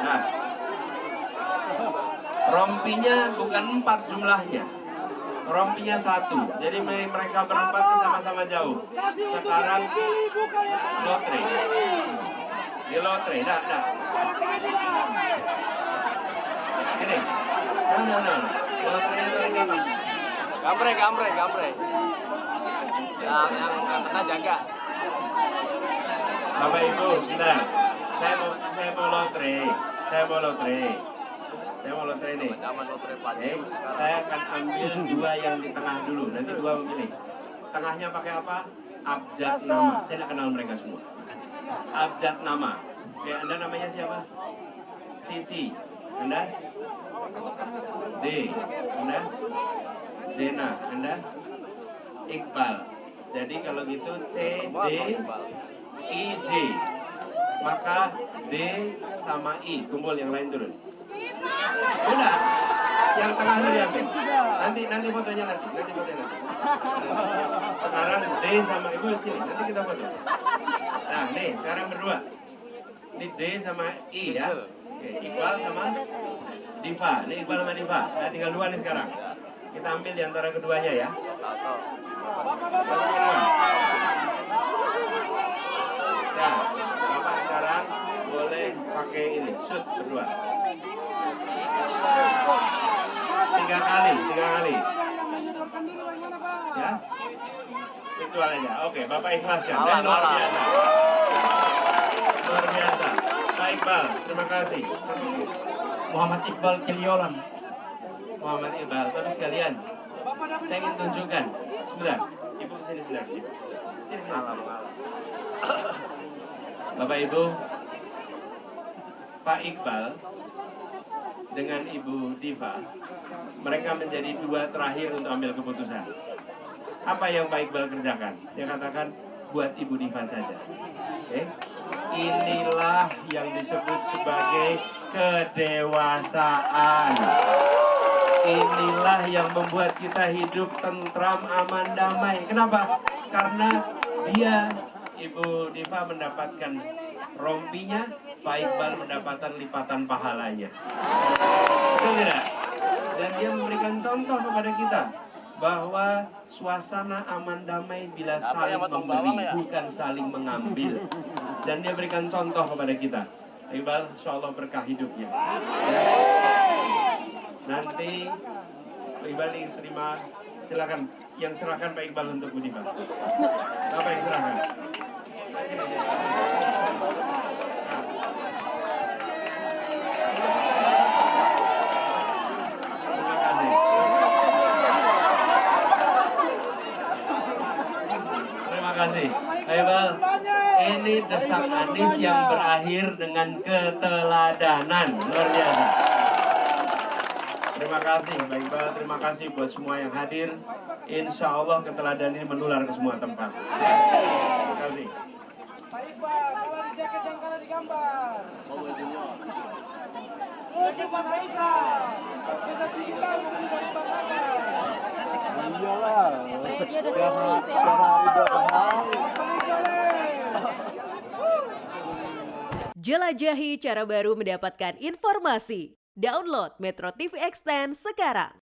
Nah. Rompinya bukan 4 jumlahnya. Rompinya 1. Jadi mereka berempat sama-sama jauh. Sekarang lotre. Di lotre, dah. Ini. Nah. Lotrenya lagi apa? Gambreng. Yang kena jaga. Bapak Ibu, sebentar. Saya mau lotre. Nih. Saya akan ambil 2 yang di tengah dulu. Nanti 2 memilih. Tengahnya pakai apa? Abjad nama. Saya tidak kenal mereka semua. Abjad nama. Oke, Anda namanya siapa? Cici. Anda? D. Anda? Zena. Anda? Iqbal. Jadi kalau gitu C, D, I, J. Maka D sama I. Kumpul, yang lain turun. Udah. Yang tengah dulu ya. Nanti fotonya nanti. Sekarang D sama Ibu sini. Nanti kita foto. Nah, nih sekarang berdua. Ini D sama I ya. Oke, Iqbal sama Diva. Ini Iqbal sama Diva. Nah, tinggal dua nih sekarang. Kita ambil di antara keduanya ya. Ya, Bapak sekarang boleh pakai ini, shoot berdua. 3 kali. Ya, virtual aja. Oke, Bapak ikhlaskan. Dan luar biasa. Luar biasa. Pak Iqbal, terima kasih. Muhammad Iqbal Kiliolan. Muhammad Iqbal, tapi sekalian, saya ingin tunjukkan. Sebentar, Ibu sini sebentar. Sini. Bapak Ibu, Pak Iqbal dengan Ibu Diva, mereka menjadi dua terakhir untuk ambil keputusan. Apa yang Pak Iqbal kerjakan? Dia katakan, buat Ibu Diva saja. Oke? Inilah yang disebut sebagai kedewasaan. Inilah yang membuat kita hidup tentram, aman, damai. Kenapa? Karena dia, Ibu Diva mendapatkan rompinya, Pak Iqbal mendapatkan lipatan pahalanya. Betul tidak? Dan dia memberikan contoh kepada kita bahwa suasana aman damai bila saling memberi, bukan saling mengambil. Dan dia berikan contoh kepada kita. Iqbal, insya Allah berkah hidupnya. Ya. Nanti Pak Iqbal terima, silakan. Yang serahkan Pak Iqbal untuk Bu Diva. Apa yang serahkan? Terima kasih. Terima kasih. Pak Iqbal, ini desak Anies yang berakhir dengan keteladanan. Luar biasa. Terima kasih Pak Iqbal, terima kasih buat semua yang hadir. Insya Allah keteladanan ini menular ke semua tempat. Terima kasih. Pak Iqbal, kalau di jaket yang kalah digambar. Pak Aisyah, kita digital di sini dari Pak Aisyah. Iyalah. Jelajahi cara baru mendapatkan informasi. Download Metro TV Extend sekarang.